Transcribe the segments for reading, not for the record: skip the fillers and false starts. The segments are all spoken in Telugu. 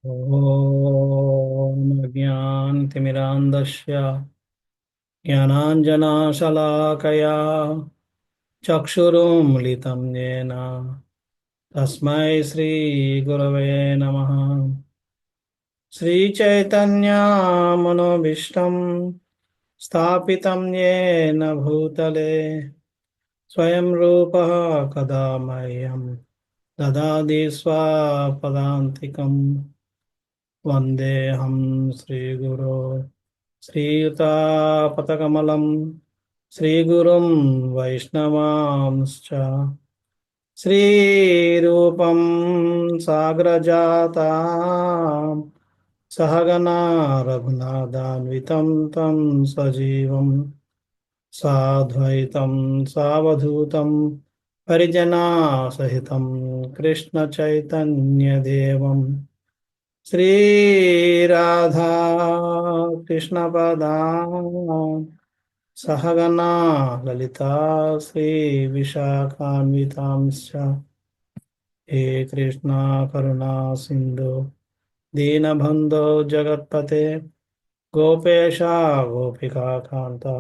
ॐ ज्ञानतिमिरान्धस्य ज्ञानाञ्जनशलाकया चक्षुरुन्मिलितं येन तस्मै श्रीगुरवे नमः। श्रीचैतन्यमनोभीष्टं स्थापितं येन भूतले स्वयं रूपः कदा मह्यं ददाति स्वपदान्तिकम्। वन्देऽहं श्रीगुरो श्रीयुतापतकमलं श्रीगुरुं वैष्णवांश्च श्रीरूपं साग्रजातां सहगना रघुनाथान्वितं तं सजीवं साद्वैतं सावधूतं परिजनासहितं कृष्णचैतन्यदेवं श्रीराधा कृष्णपदां सहगना ललिता श्रीविशाखान्वितांश्च हे कृष्णा करुणा सिन्धु दीनबन्धो जगत्पते गोपेशा गोपिकान्ता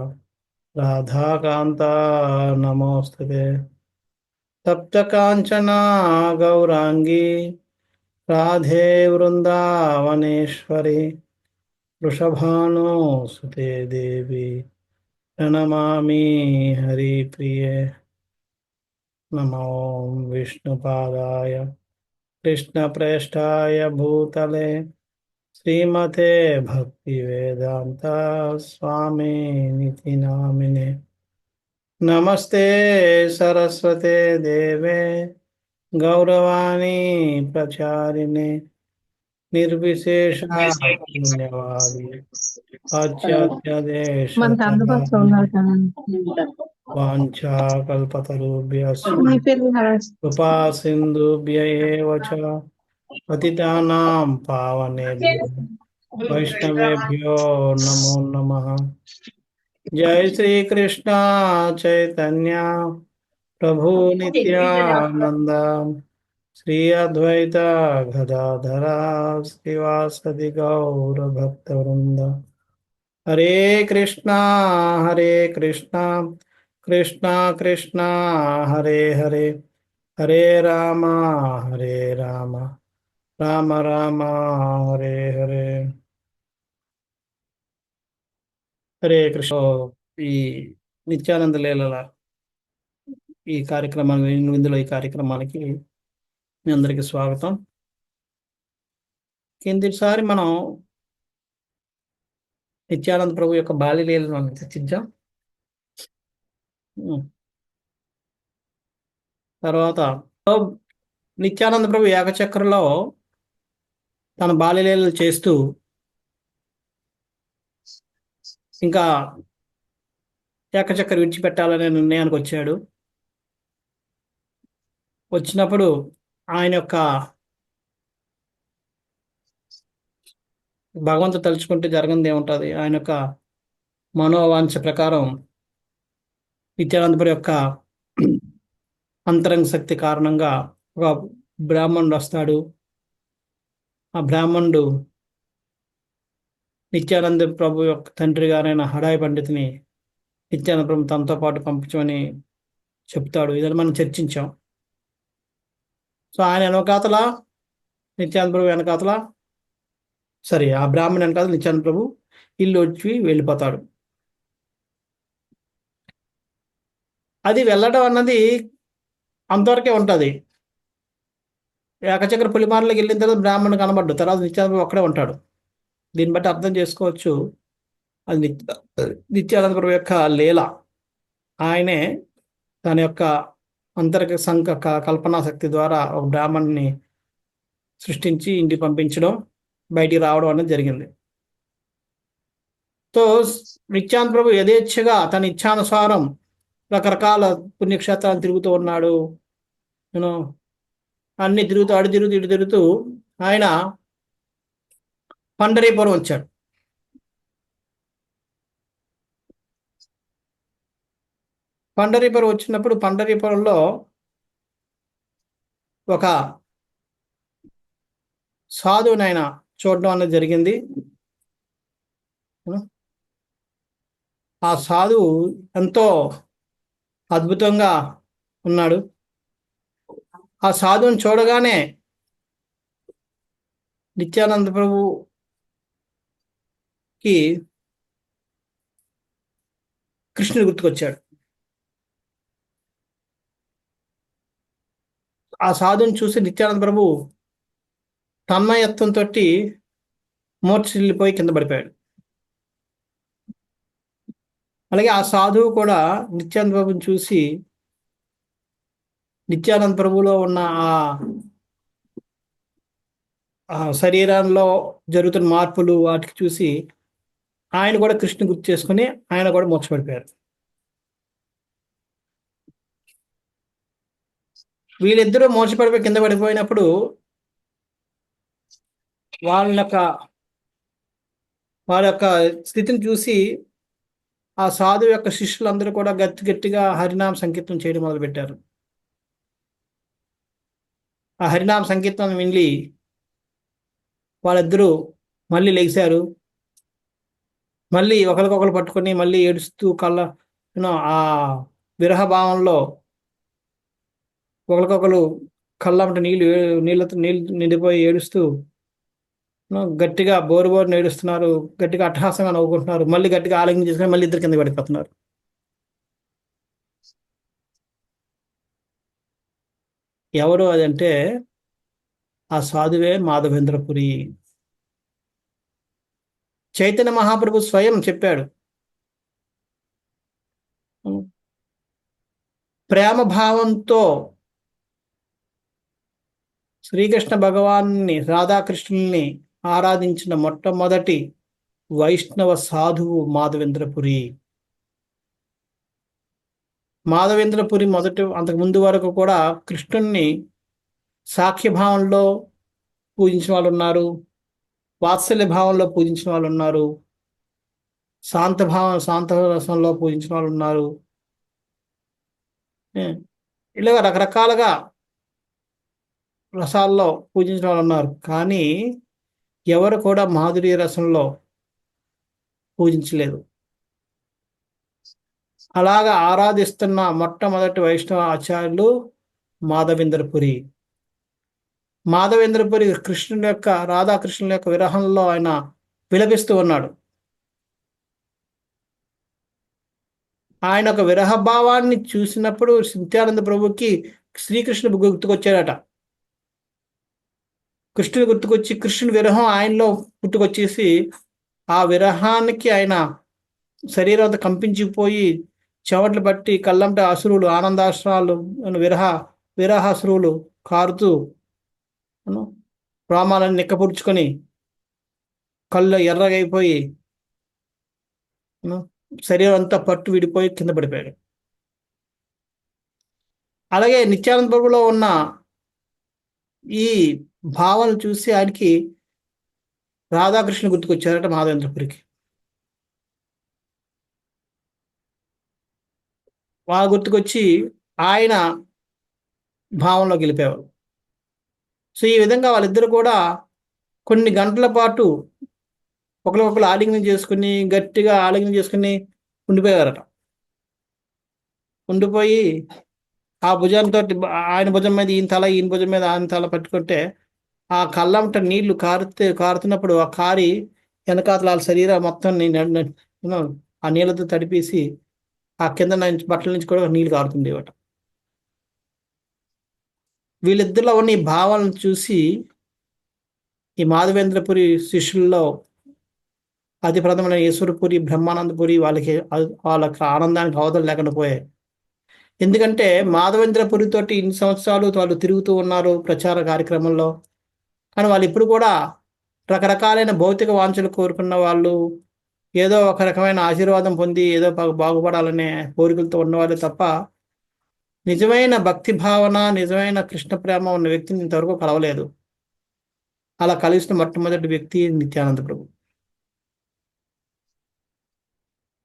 राधाकान्ता नमोऽस्तुते। तप्तकाञ्चना गौराङ्गी राधे वृन्दावनेश्वरी वृषभानुसुते देवी प्रणमामि हरिप्रिये। नमो विष्णुपादाय कृष्णप्रेष्ठाय भूतले श्रीमते भक्तिवेदान्ता स्वामिनिति नामिने। नमस्ते सरस्वते देवे गौरवाणी प्रचारिणे निर्विशेषा शून्यवादी మనకు అందుబాటులో पाश्चात्यदेशतारिणे ఉన్నారు కదా. वाञ्छाकल्पतरुभ्यश्च మీ పేరు హరాజ్. कृपा सिन्धुभ्य एव च पतितानां पावनेभ्यो वैष्णवेभ्यो नमो नमः। जय श्री कृष्ण चैतन्य प्रभु नित्यानंद श्री अद्वैत गदाधरा श्रीवासदि गौर भक्तवृंद। हरे कृष्णा कृष्णा कृष्णा हरे हरे हरे राम राम राम हरे हरे। హరే కృష్ణ. ఈ నిత్యానంద లీలల ఈ కార్యక్రమానికి ఈ కార్యక్రమానికి మీ అందరికీ స్వాగతం. కిందిసారి మనం నిత్యానంద ప్రభు యొక్క బాల్య లీలను మనం చర్చించాం. తర్వాత నిత్యానంద ప్రభు ఏకచక్రలో తన బాల్య లీలలు చేస్తూ ఇంకా ఏకచక్ర విడిచిపెట్టాలనే నిర్ణయానికి వచ్చాడు. వచ్చినప్పుడు ఆయన యొక్క భగవంతుడు తలుచుకుంటే జరగనిది ఏముంటుంది. ఆయన యొక్క మనోవాంఛ ప్రకారం నిత్యానందపురి యొక్క అంతరంగ శక్తి కారణంగా ఒక బ్రాహ్మణుడు వస్తాడు. ఆ బ్రాహ్మణుడు నిత్యానంద ప్రభు యొక్క తండ్రి గారైన హడాయి పండితుని నిత్యానంద ప్రభు తనతో పాటు పంపించమని చెప్తాడు. ఇదని మనం చర్చించాం. సో ఆయన వెనకాతల నిత్యానంద ప్రభు వెనకాతల ఆ బ్రాహ్మణ్ వెనకాతల నిత్యానంద ప్రభు ఇల్లు వచ్చి వెళ్ళిపోతాడు. అది వెళ్ళడం అన్నది అంతవరకే ఉంటుంది. ఏకచక్ర పులిమార్లోకి వెళ్ళిన తర్వాత బ్రాహ్మణ్ కనబడ్డు, తర్వాత నిత్యానంద ప్రభు అక్కడే ఉంటాడు. దీన్ని బట్టి అర్థం చేసుకోవచ్చు అది నిత్యానంద ప్రభు యొక్క లీల. ఆయనే తన యొక్క అంతర్గత కల్పనా శక్తి ద్వారా ఒక బ్రాహ్మణ్ణి సృష్టించి ఇంటికి పంపించడం, బయటికి రావడం అనేది జరిగింది. సో నిత్యానంద ప్రభు యథేచ్ఛగా తన ఇచ్ఛానుసారం రకరకాల పుణ్యక్షేత్రాలు తిరుగుతూ ఉన్నాడు. యూనో అన్ని తిరుగుతూ ఇటు తిరుగుతూ ఆయన పండరీపురం వచ్చాడు. పండరీపురం వచ్చినప్పుడు పండరీపురంలో ఒక సాధువుని ఆయన చూడడం అనేది జరిగింది. ఆ సాధువు ఎంతో అద్భుతంగా ఉన్నాడు. ఆ సాధువుని చూడగానే నిత్యానంద ప్రభుకి కృష్ణుడు గుర్తుకొచ్చాడు. ఆ సాధువుని చూసి నిత్యానంద ప్రభు తన్మయత్వంతో మూర్ఛిల్లిపోయి కింద పడిపోయాడు. అలాగే ఆ సాధువు కూడా నిత్యానంద ప్రభుని చూసి నిత్యానంద ప్రభులో ఉన్న ఆ శరీరంలో జరుగుతున్న మార్పులు వాటికి చూసి ఆయన కూడా కృష్ణుని గుర్తు చేసుకుని ఆయన కూడా మోక్షపడిపోయారు. వీళ్ళిద్దరూ మోక్షపడిపోయి కింద పడిపోయినప్పుడు వారి యొక్క స్థితిని చూసి ఆ సాధువు యొక్క శిష్యులందరూ కూడా గట్టిగా హరినామ సంకీర్తనం చేయడం మొదలుపెట్టారు. ఆ హరినామ సంకీర్తనం విని వాళ్ళిద్దరూ మళ్ళీ లెగిశారు. మళ్ళీ ఒకరికొకరు పట్టుకొని మళ్ళీ ఏడుస్తూ ఆ విరహ భావంలో ఒకరికొకరు కళ్ళంట నీళ్ళతో నిండిపోయి ఏడుస్తూ గట్టిగా బోరు ఏడుస్తున్నారు. గట్టిగా అట్టహాసంగా నవ్వుకుంటున్నారు. మళ్ళీ గట్టిగా ఆలింగనం చేసుకుని మళ్ళీ ఇద్దరు కింద పడిపోతున్నారు. ఎవరు అదంటే ఆ సాధువే మాధవేంద్రపురి. చైతన్య మహాప్రభు స్వయం చెప్పాడు, ప్రేమ భావంతో శ్రీకృష్ణ భగవాన్ని రాధాకృష్ణుల్ని ఆరాధించిన మొట్టమొదటి వైష్ణవ సాధువు మాధవేంద్రపురి. మాధవేంద్రపురి అంతకు ముందు వరకు కూడా కృష్ణుణ్ణి సాఖ్యభావంలో పూజించిన వాళ్ళు ఉన్నారు, వాత్సల్య భావంలో పూజించిన వాళ్ళు ఉన్నారు, శాంత రసంలో పూజించిన వాళ్ళు ఉన్నారు. ఇలాగ రకరకాలుగా రసాల్లో పూజించిన వాళ్ళు ఉన్నారు. కానీ ఎవరు కూడా మాధుర్య రసంలో పూజించలేదు. అలాగా ఆరాధిస్తున్న మొట్టమొదటి వైష్ణవ ఆచార్యులు మాధవేంద్రపురి. మాధవేంద్రపురి కృష్ణుని యొక్క రాధాకృష్ణుల యొక్క విరహంలో ఆయన విలపిస్తూ ఉన్నాడు. ఆయన ఒక విరహ భావాన్ని చూసినప్పుడు నిత్యానంద ప్రభుకి శ్రీకృష్ణుడు గుర్తుకొచ్చాడట. కృష్ణుడు గుర్తుకొచ్చి కృష్ణుని విరహం ఆయనలో పుట్టుకొచ్చేసి ఆ విరహానికి ఆయన శరీరం అంతా కంపించిపోయి చెవట్లు పట్టి కళ్ళంట అసురులు ఆనందాశ్రాలు విరహాసురులు కారుతూ ప్రామాలను నిక్కపుడుచుకొని కళ్ళు ఎర్రగైపోయి శరీరం అంతా పట్టు విడిపోయి కింద పడిపోయాడు. అలాగే నిత్యానంద ప్రభులో ఉన్న ఈ భావనలు చూసి ఆయనకి రాధాకృష్ణ గుర్తుకొచ్చారట మాధవేంద్రపురికి. వాళ్ళు గుర్తుకొచ్చి ఆయన భావంలో గెలిపేవారు. సో ఈ విధంగా వాళ్ళిద్దరు కూడా కొన్ని గంటల పాటు ఒకరికొకరు ఆలింగనం చేసుకుని గట్టిగా ఆలింగనం చేసుకుని ఉండిపోయారట. ఉండిపోయి ఆ భుజంతో ఆయన భుజం మీద ఈయన భుజం మీద ఆయన తల పట్టుకుంటే ఆ కళ్ళంట నీళ్లు కారుతున్నప్పుడు ఆ కారి వెనకాతల వాళ్ళ శరీరం మొత్తం ఆ నీళ్ళతో తడిపేసి ఆ కింద బట్టల నుంచి కూడా నీళ్ళు కారుతుండేవట. వీళ్ళిద్దరిలో ఉన్న ఈ భావాలను చూసి ఈ మాధవేంద్రపురి శిష్యుల్లో అతి ప్రథమైన ఈశ్వరపురి బ్రహ్మానందపురి వాళ్ళకి ఆనందానికి అవధులు లేకుండా పోయాయి. ఎందుకంటే మాధవేంద్రపురితోటి ఇన్ని సంవత్సరాలు వాళ్ళు తిరుగుతూ ఉన్నారు ప్రచార కార్యక్రమంలో. కానీ వాళ్ళు ఇప్పుడు కూడా రకరకాలైన భౌతిక వాంఛలు కోరుకున్న వాళ్ళు, ఏదో ఒక రకమైన ఆశీర్వాదం పొంది ఏదో బాగుపడాలనే కోరికలతో ఉన్నవాళ్ళు తప్ప నిజమైన భక్తి భావన, నిజమైన కృష్ణ ప్రేమ ఉన్న వ్యక్తిని ఇంతవరకు కలవలేదు. అలా కలిసిన మొట్టమొదటి వ్యక్తి నిత్యానంద ప్రభు.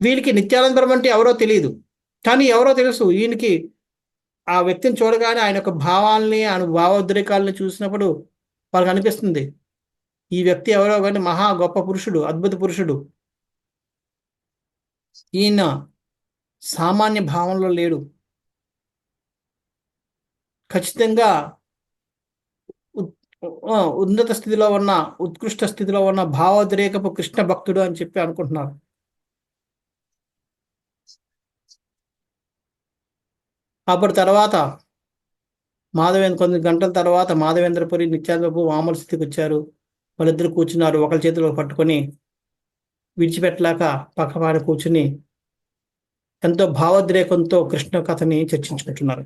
వీళ్ళకి నిత్యానంద ప్రభు అంటే ఎవరో తెలియదు, కానీ ఎవరో తెలుసు. ఈయనకి ఆ వ్యక్తిని చూడగానే ఆయన యొక్క భావాల్ని, ఆయన భావోద్రేకాలని చూసినప్పుడు వాళ్ళకి అనిపిస్తుంది ఈ వ్యక్తి ఎవరో కానీ మహా గొప్ప పురుషుడు, అద్భుత పురుషుడు. ఈయన సామాన్య భావంలో లేడు. ఖచ్చితంగా ఉన్నత స్థితిలో ఉన్న, ఉత్కృష్ట స్థితిలో ఉన్న భావోద్రేకపు కృష్ణ భక్తుడు అని చెప్పి అనుకుంటున్నారు. అప్పుడు తర్వాత కొన్ని గంటల తర్వాత మాధవేంద్రపురి నిత్యానందబాబు మామూలు స్థితికి వచ్చారు. వాళ్ళిద్దరు కూర్చున్నారు, ఒకరి చేతిలో పట్టుకొని విడిచిపెట్టలేక పక్కపాటి కూర్చుని ఎంతో భావోద్రేకంతో కృష్ణ కథని చర్చించుకుంటున్నారు.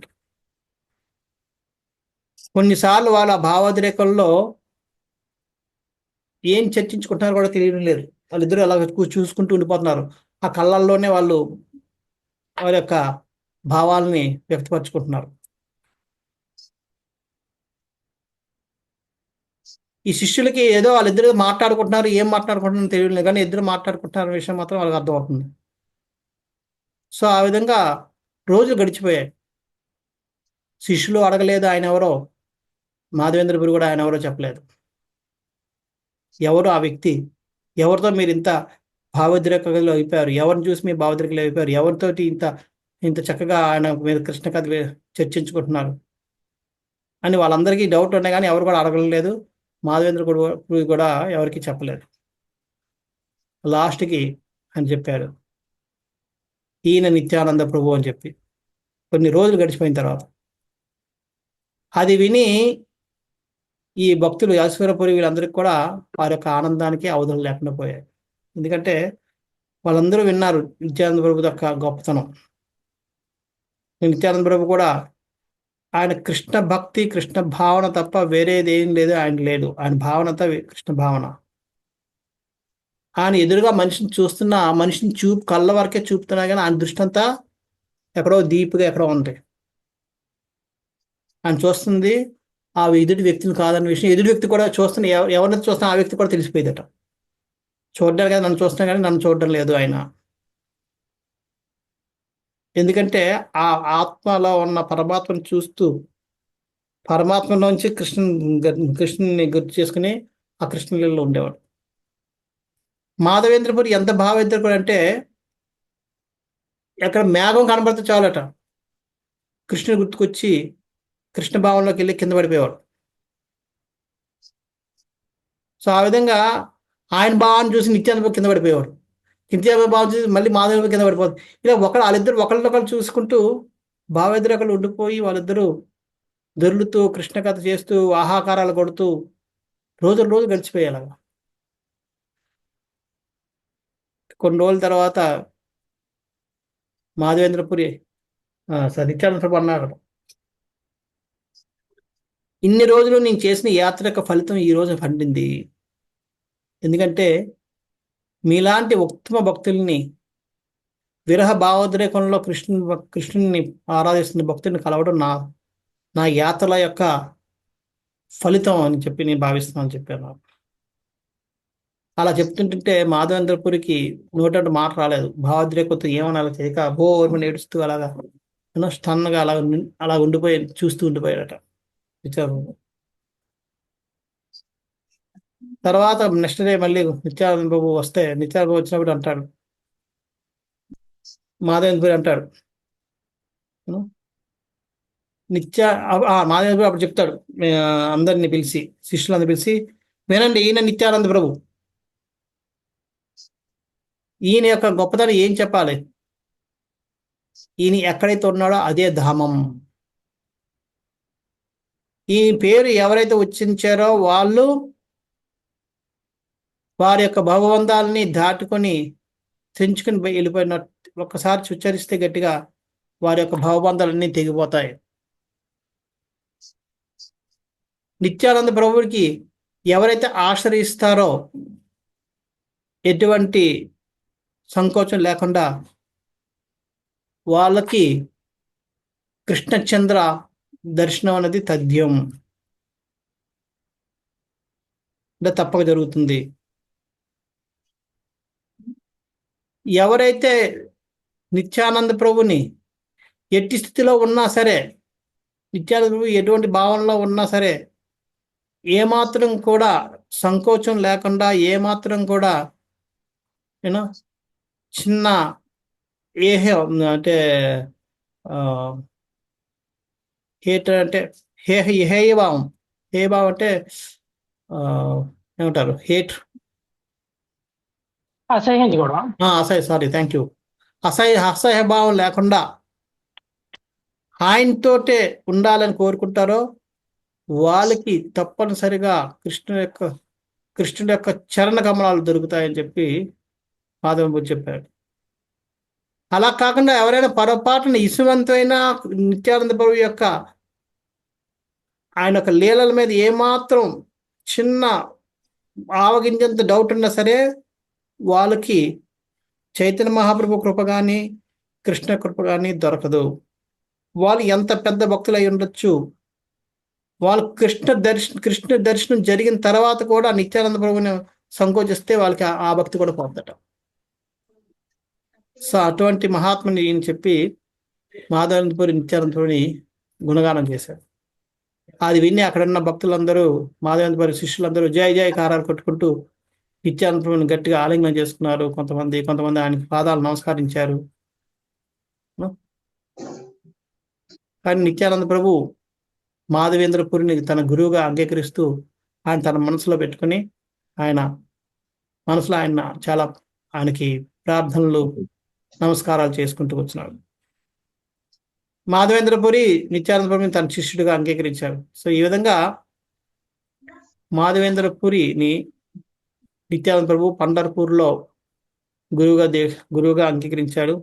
కొన్నిసార్లు వాళ్ళ భావోద్రేకంలో ఏం చర్చించుకుంటున్నారో కూడా తెలియడం లేదు. వాళ్ళిద్దరూ అలా చూసుకుంటూ ఉండిపోతున్నారు. ఆ కళ్ళల్లోనే వాళ్ళు వారి యొక్క భావాలని వ్యక్తపరచుకుంటున్నారు. ఈ శిష్యులకి ఏదో వాళ్ళిద్దరు మాట్లాడుకుంటున్నారు, ఏం మాట్లాడుకుంటున్నారో తెలియలేదు, కానీ ఇద్దరు మాట్లాడుకుంటున్న విషయం మాత్రం వాళ్ళకి అర్థమవుతుంది. సో ఆ విధంగా రోజులు గడిచిపోయాయి. శిష్యులు అడగలేదు ఆయన ఎవరో, మాధవేంద్రపురి కూడా ఆయన ఎవరో చెప్పలేదు. ఎవరు ఆ వ్యక్తి, ఎవరితో మీరు ఇంత భావోద్రేకలు అయిపోయారు, ఎవరిని చూసి మీ భావోద్రేకలు అయిపోయారు, ఎవరితోటి ఇంత ఇంత చక్కగా ఆయన మీద కృష్ణ కథ చర్చించుకుంటున్నారు అని వాళ్ళందరికీ డౌట్ ఉన్నాయి, కానీ ఎవరు కూడా అడగలేదు. మాధవేంద్ర కూడా ఎవరికి చెప్పలేదు. లాస్ట్కి అని చెప్పాడు, ఈయన నిత్యానంద ప్రభు అని చెప్పి. కొన్ని రోజులు గడిచిపోయిన తర్వాత అది విని ఈ భక్తులు యాశ్వరపురి వీళ్ళందరికీ కూడా వారి యొక్క ఆనందానికి అవధులు లేకుండా పోయాయి. ఎందుకంటే వాళ్ళందరూ విన్నారు నిత్యానంద ప్రభు యొక్క గొప్పతనం. నిత్యానంద ప్రభు కూడా ఆయన కృష్ణ భక్తి, కృష్ణ భావన తప్ప వేరేది ఏం లేదు, ఆయన లేడు. ఆయన భావనంతా కృష్ణ భావన. ఆయన ఎదురుగా మనిషిని చూస్తున్నా, మనిషిని కళ్ళ వరకే చూపుతున్నా కానీ ఆయన దృష్టి అంతా ఎక్కడో డీప్గా ఎక్కడో ఉంది. ఆయన చూస్తుంది ఆ ఎదుటి వ్యక్తిని కాదన్న విషయం ఎదుటి వ్యక్తి కూడా చూస్తున్న, ఎవరినైతే చూస్తున్నా ఆ వ్యక్తి కూడా తెలిసిపోయేదట. చూడడానికి నన్ను చూస్తున్నా కానీ నన్ను చూడడం లేదు ఆయన. ఎందుకంటే ఆ ఆత్మలో ఉన్న పరమాత్మను చూస్తూ పరమాత్మలోంచి కృష్ణుని గుర్తు చేసుకుని ఆ కృష్ణలీలలో ఉండేవాడు. మాధవేంద్రపురి ఎంత భావేంద్రపురి అంటే ఎక్కడ మేఘం కనబడితే చాలట కృష్ణుని గుర్తుకొచ్చి కృష్ణ భావంలోకి వెళ్ళి కింద పడిపోయేవాడు. సో ఆ విధంగా ఆయన భావాన్ని చూసి నిత్యానంద కింద పడిపోయేవాడు, నిత్యానంద భావం చూసి మళ్ళీ మాధవ కింద పడిపోతుంది. ఇలా వాళ్ళిద్దరు ఒకళ్ళొకళ్ళు చూసుకుంటూ భావేంద్రకలు ఉండిపోయి వాళ్ళిద్దరూ దొర్లుతూ కృష్ణ కథ చేస్తూ ఆహాకారాలు కొడుతూ రోజు గడిచిపోయేలాగా. కొన్ని రోజుల తర్వాత మాధవేంద్రపురి నిత్యానంద ప్రభు అన్నాడు, ఇన్ని రోజులు నేను చేసిన యాత్ర యొక్క ఫలితం ఈ రోజు పండింది. ఎందుకంటే మీలాంటి ఉత్తమ భక్తుల్ని, విరహ భావోద్రేకంలో కృష్ణుని ఆరాధిస్తున్న భక్తుల్ని కలవడం నా యాత్రల యొక్క ఫలితం అని చెప్పి నేను భావిస్తున్నాను చెప్పాను. అలా చెప్తుంటే మాధవేంద్రపురికి నోటంటే మాట రాలేదు. భావోద్రేకంతో ఏమన్నా అలా చేయక బోర్మని ఏడుస్తూ అలాగా స్టన్గా అలా ఉండిపోయి చూస్తూ ఉండిపోయాడట. తర్వాత నెక్స్ట్ డే మళ్ళీ నిత్యానంద బాబు వస్తే నిత్యానంద బాబు వచ్చినప్పుడు అంటాడు, మాధవేంద్రపురి అంటాడు మాధవేంద్రపురి అప్పుడు చెప్తాడు అందరిని పిలిచి, శిష్యులందరినీ పిలిచి, వినండి, ఈయన నిత్యానంద ప్రభు. ఈయన యొక్క గొప్పతనం ఏం చెప్పాలి, ఈయన ఎక్కడైతే ఉన్నాడో అదే ధామం. ఈ పేరు ఎవరైతే ఉచ్చరించారో వాళ్ళు వారి యొక్క భగవంతాలని దాటుకొని తెంచుకుని వెళ్ళిపోయినట్టు. ఒక్కసారి ఉచ్చరిస్తే గట్టిగా వారి యొక్క భవబంధాలన్నీ తెగిపోతాయి. నిత్యానంద ప్రభువుకి ఎవరైతే ఆశ్రయిస్తారో ఎటువంటి సంకోచం లేకుండా వాళ్ళకి కృష్ణచంద్ర దర్శనం అనేది తథ్యం, అంటే తప్పక జరుగుతుంది. ఎవరైతే నిత్యానంద ప్రభుని ఎట్టి స్థితిలో ఉన్నా సరే, నిత్యానంద ప్రభు ఎటువంటి భావనలో ఉన్నా సరే, ఏమాత్రం కూడా సంకోచం లేకుండా ఏమాత్రం కూడా యూనో చిన్న ఏహే అంటే హేట్ అంటే హేయభావం. హేయభావం అంటే ఆ, ఏమంటారు హేట్, అసహ్యించుకోవడం. Sorry, thank you. అసహ్య భావం లేకుండా ఆయనతోటే ఉండాలని కోరుకుంటారో వాళ్ళకి తప్పనిసరిగా కృష్ణుడి యొక్క చరణ కమలాలు దొరుకుతాయని చెప్పి మాధవ చెప్పాడు. అలా కాకుండా ఎవరైనా పొరపాటున ఇసువంతమైన నిత్యానంద ప్రభు యొక్క ఆయన యొక్క లీలల మీద ఏమాత్రం చిన్న ఆవగింజంత డౌట్ ఉన్నా సరే వాళ్ళకి చైతన్య మహాప్రభు కృప కానీ కృష్ణ కృప కానీ దొరకదు. వాళ్ళు ఎంత పెద్ద భక్తులు అయి ఉండొచ్చు, వాళ్ళు కృష్ణ దర్శనం జరిగిన తర్వాత కూడా నిత్యానంద ప్రభుని సంకోచిస్తే వాళ్ళకి ఆ భక్తి కూడా పోద్దట. సో అటువంటి మహాత్ముని అని చెప్పి మాధవేంద్రపురి నిత్యానందపురిని గుణగానం చేశారు. అది విని అక్కడ ఉన్న భక్తులందరూ, మాధవేంద్రపురి శిష్యులందరూ జయ జయ కారాలు కొట్టుకుంటూ నిత్యానందపురిని గట్టిగా ఆలింగనం చేసుకున్నారు. కొంతమంది ఆయనకి పాదాలు నమస్కరించారు. కానీ నిత్యానంద ప్రభు మాధవేంద్రపురిని తన గురువుగా అంగీకరిస్తూ ఆయన తన మనసులో పెట్టుకుని ఆయన మనసులో చాలా ఆయనకి ప్రార్థనలు నమస్కారాలు చేసుకుంటూ వచ్చినాడు. మాధవేంద్రపురి నిత్యానందపురిని తన శిష్యుడిగా అంగీకరించాడు. సో ఈ విధంగా మాధవేంద్రపురిని నిత్యానంద ప్రభు పండర్పూర్లో గురువుగా అంగీకరించాడు.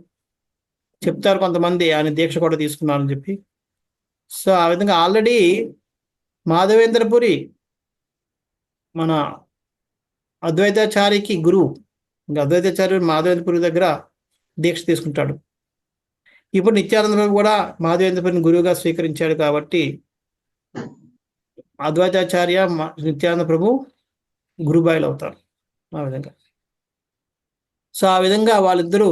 చెప్తారు కొంతమంది ఆయన దీక్ష కూడా తీసుకున్నారని చెప్పి. సో ఆ విధంగా ఆల్రెడీ మాధవేంద్రపురి మన అద్వైతాచారికి గురువు. ఇంకా అద్వైతాచార్యుడు మాధవేంద్రపురి దగ్గర దీక్ష తీసుకుంటాడు. ఇప్పుడు నిత్యానంద ప్రభు కూడా మాధవేంద్రపురిని గురువుగా స్వీకరించాడు కాబట్టి అద్వైతాచార్య నిత్యానంద ప్రభు గురుబాయిలు అవుతారు ఆ విధంగా. సో ఆ విధంగా వాళ్ళిద్దరూ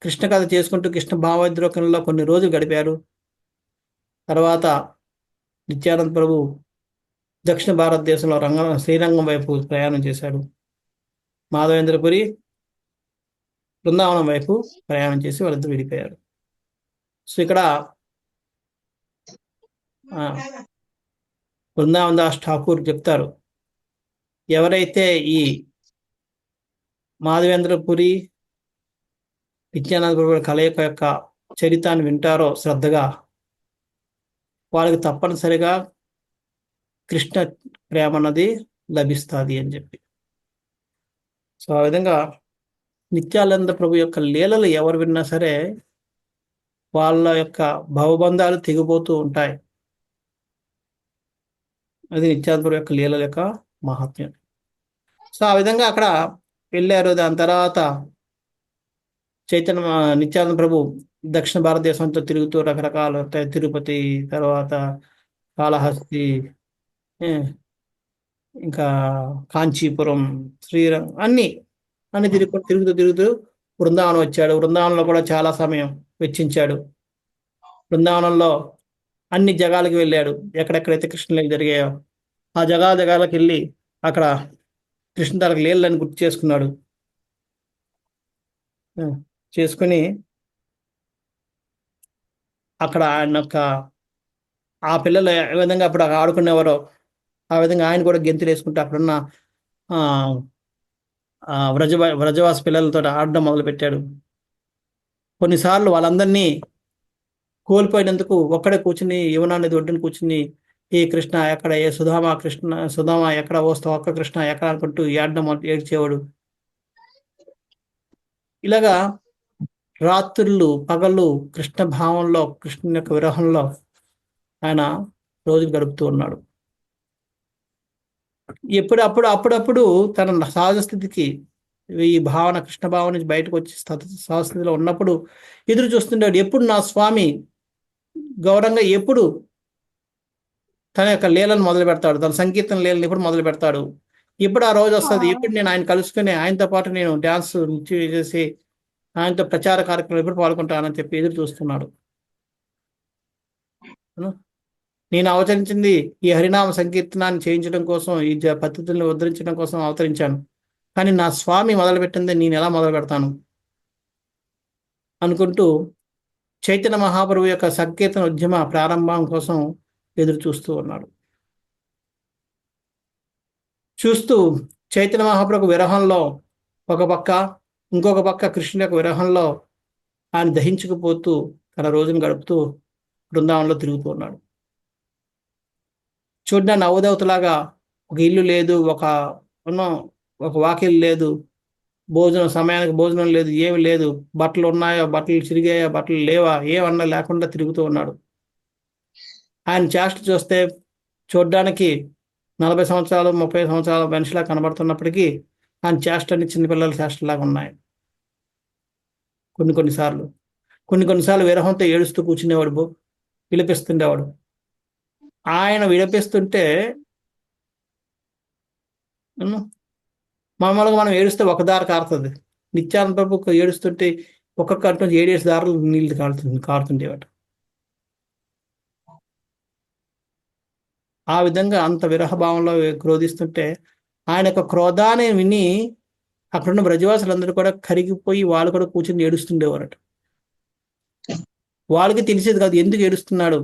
కృష్ణ కథ చేసుకుంటూ కృష్ణ భావోద్రేకంలో కొన్ని రోజులు గడిపారు. తర్వాత నిత్యానంద ప్రభు దక్షిణ భారతదేశంలో శ్రీరంగం వైపు ప్రయాణం చేశాడు. మాధవేంద్రపురి బృందావనం వైపు ప్రయాణం చేసి వాళ్ళిద్దరు విడిపోయారు. సో ఇక్కడ బృందావన్ దాస్ ఠాకూర్ చెప్తారు, ఎవరైతే ఈ మాధవేంద్రపురి నిత్యానంద ప్రభు కలయిక యొక్క చరితాన్ని వింటారో శ్రద్ధగా, వాళ్ళకి తప్పనిసరిగా కృష్ణ ప్రేమ అన్నది లభిస్తుంది అని చెప్పి. సో ఆ విధంగా నిత్యానంద ప్రభు యొక్క లీలలు ఎవరు విన్నా సరే వాళ్ళ యొక్క భవబంధాలు తెగిపోతూ ఉంటాయి. అది నిత్యానంద ప్రభు యొక్క లీలల యొక్క మహాత్మ్యం. సో ఆ విధంగా అక్కడ వెళ్ళారు. దాని తర్వాత నిత్యానంద ప్రభు దక్షిణ భారతదేశంతో తిరుగుతూ రకరకాల తిరుపతి, తర్వాత కాళహస్తి, ఇంకా కాంచీపురం, శ్రీరంగం అన్ని తిరుగుతూ బృందావనం వచ్చాడు. బృందావనంలో కూడా చాలా సమయం వెచ్చించాడు. బృందావనంలో అన్ని జగాలకు వెళ్ళాడు. ఎక్కడెక్కడైతే కృష్ణలీలలు జరిగాయో ఆ జగాలకు వెళ్ళి అక్కడ కృష్ణ తనకు లీలని గుర్తు చేసుకుని అక్కడ ఆయన యొక్క ఆ పిల్లలు ఏ విధంగా అప్పుడు ఆడుకునేవారో ఆ విధంగా ఆయన కూడా గెంతులు వేసుకుంటూ అక్కడున్న వ్రజవాస పిల్లలతో ఆడడం మొదలుపెట్టాడు. కొన్నిసార్లు వాళ్ళందరినీ కోల్పోయినందుకు ఒక్కడే కూర్చుని యమునా నది ఒడ్డున కూర్చుని ఏ కృష్ణ ఎక్కడ, ఏ సుధామ ఎక్కడ వస్తావు, ఒక్క కృష్ణ ఎక్కడ అనుకుంటూ ఏడ్చేవాడు. ఇలాగా రాత్రులు పగలు కృష్ణ భావంలో, కృష్ణుని యొక్క విరహంలో ఆయన రోజు గడుపుతూ ఉన్నాడు. అప్పుడప్పుడు తన సహజ స్థితికి, ఈ భావన కృష్ణ భావన నుంచి బయటకు వచ్చి సహజ స్థితిలో ఉన్నప్పుడు ఎదురు చూస్తుంటాడు. ఎప్పుడు నా స్వామి గౌరంగా ఎప్పుడు తన యొక్క లీలను మొదలు పెడతాడు, తన సంకీర్తన లీలను ఎప్పుడు మొదలు పెడతాడు, ఎప్పుడు ఆ రోజు వస్తుంది, ఎప్పుడు నేను ఆయన కలుసుకుని ఆయనతో పాటు నేను డ్యాన్స్ చేసి ఆయనతో ప్రచార కార్యక్రమం ఎప్పుడు పాల్గొంటానని చెప్పి ఎదురు చూస్తున్నాడు. నేను అవతరించింది ఈ హరినామ సంకీర్తనాన్ని చేయించడం కోసం, ఈ పద్ధతుల్ని ఉద్ధరించడం కోసం అవతరించాను. కానీ నా స్వామి మొదలుపెట్టింది నేను ఎలా మొదలు పెడతాను అనుకుంటూ చైతన్య మహాప్రభు యొక్క సంకీర్తన ఉద్యమ ప్రారంభం కోసం ఎదురు చూస్తూ ఉన్నాడు. చూస్తూ చైతన్య మహాప్రభు విరహంలో ఒక పక్క, ఇంకొక పక్క కృష్ణుని యొక్క విరహంలో ఆయన దహించుకుపోతూ తన రోజును గడుపుతూ బృందావనంలో తిరుగుతూ ఉన్నాడు. చూడ్డానికి నవదవతలాగా ఒక ఇల్లు లేదు, ఒక వాకిలి లేదు, సమయానికి భోజనం లేదు, ఏమి లేదు, బట్టలు ఉన్నాయా, బట్టలు చిరిగాయా, బట్టలు లేవా, ఏమన్నా లేకుండా తిరుగుతూ ఉన్నాడు. ఆయన చేష్ట చూస్తే చూడ్డానికి 40 సంవత్సరాలు 30 సంవత్సరాల మనిషిలా కనబడుతున్నప్పటికీ ఆయన చేష్టని చిన్నపిల్లల చేష్టలాగా ఉన్నాయి. కొన్నిసార్లు విరహంతో ఏడుస్తూ కూర్చునేవాడు, విలపిస్తుండేవాడు. ఆయన విలపిస్తుంటే మామూలుగా మనం ఏడుస్తే ఒక దారి కారుతుంది. నిత్యానంద ప్రభు ఏడుస్తుంటే ఒక్కొక్క అంటూ 7 దారులు నీళ్లు కారుతుండేవాడు. ఆ విధంగా అంత విరహభావంలో క్రోధిస్తుంటే ఆయన యొక్క క్రోధాన్ని విని అక్కడున్న బ్రజవాసులందరూ కూడా కరిగిపోయి వాళ్ళు కూడా కూర్చొని ఏడుస్తుండేవారట. వాళ్ళకి తెలిసేది కాదు ఎందుకు ఏడుస్తున్నాడు,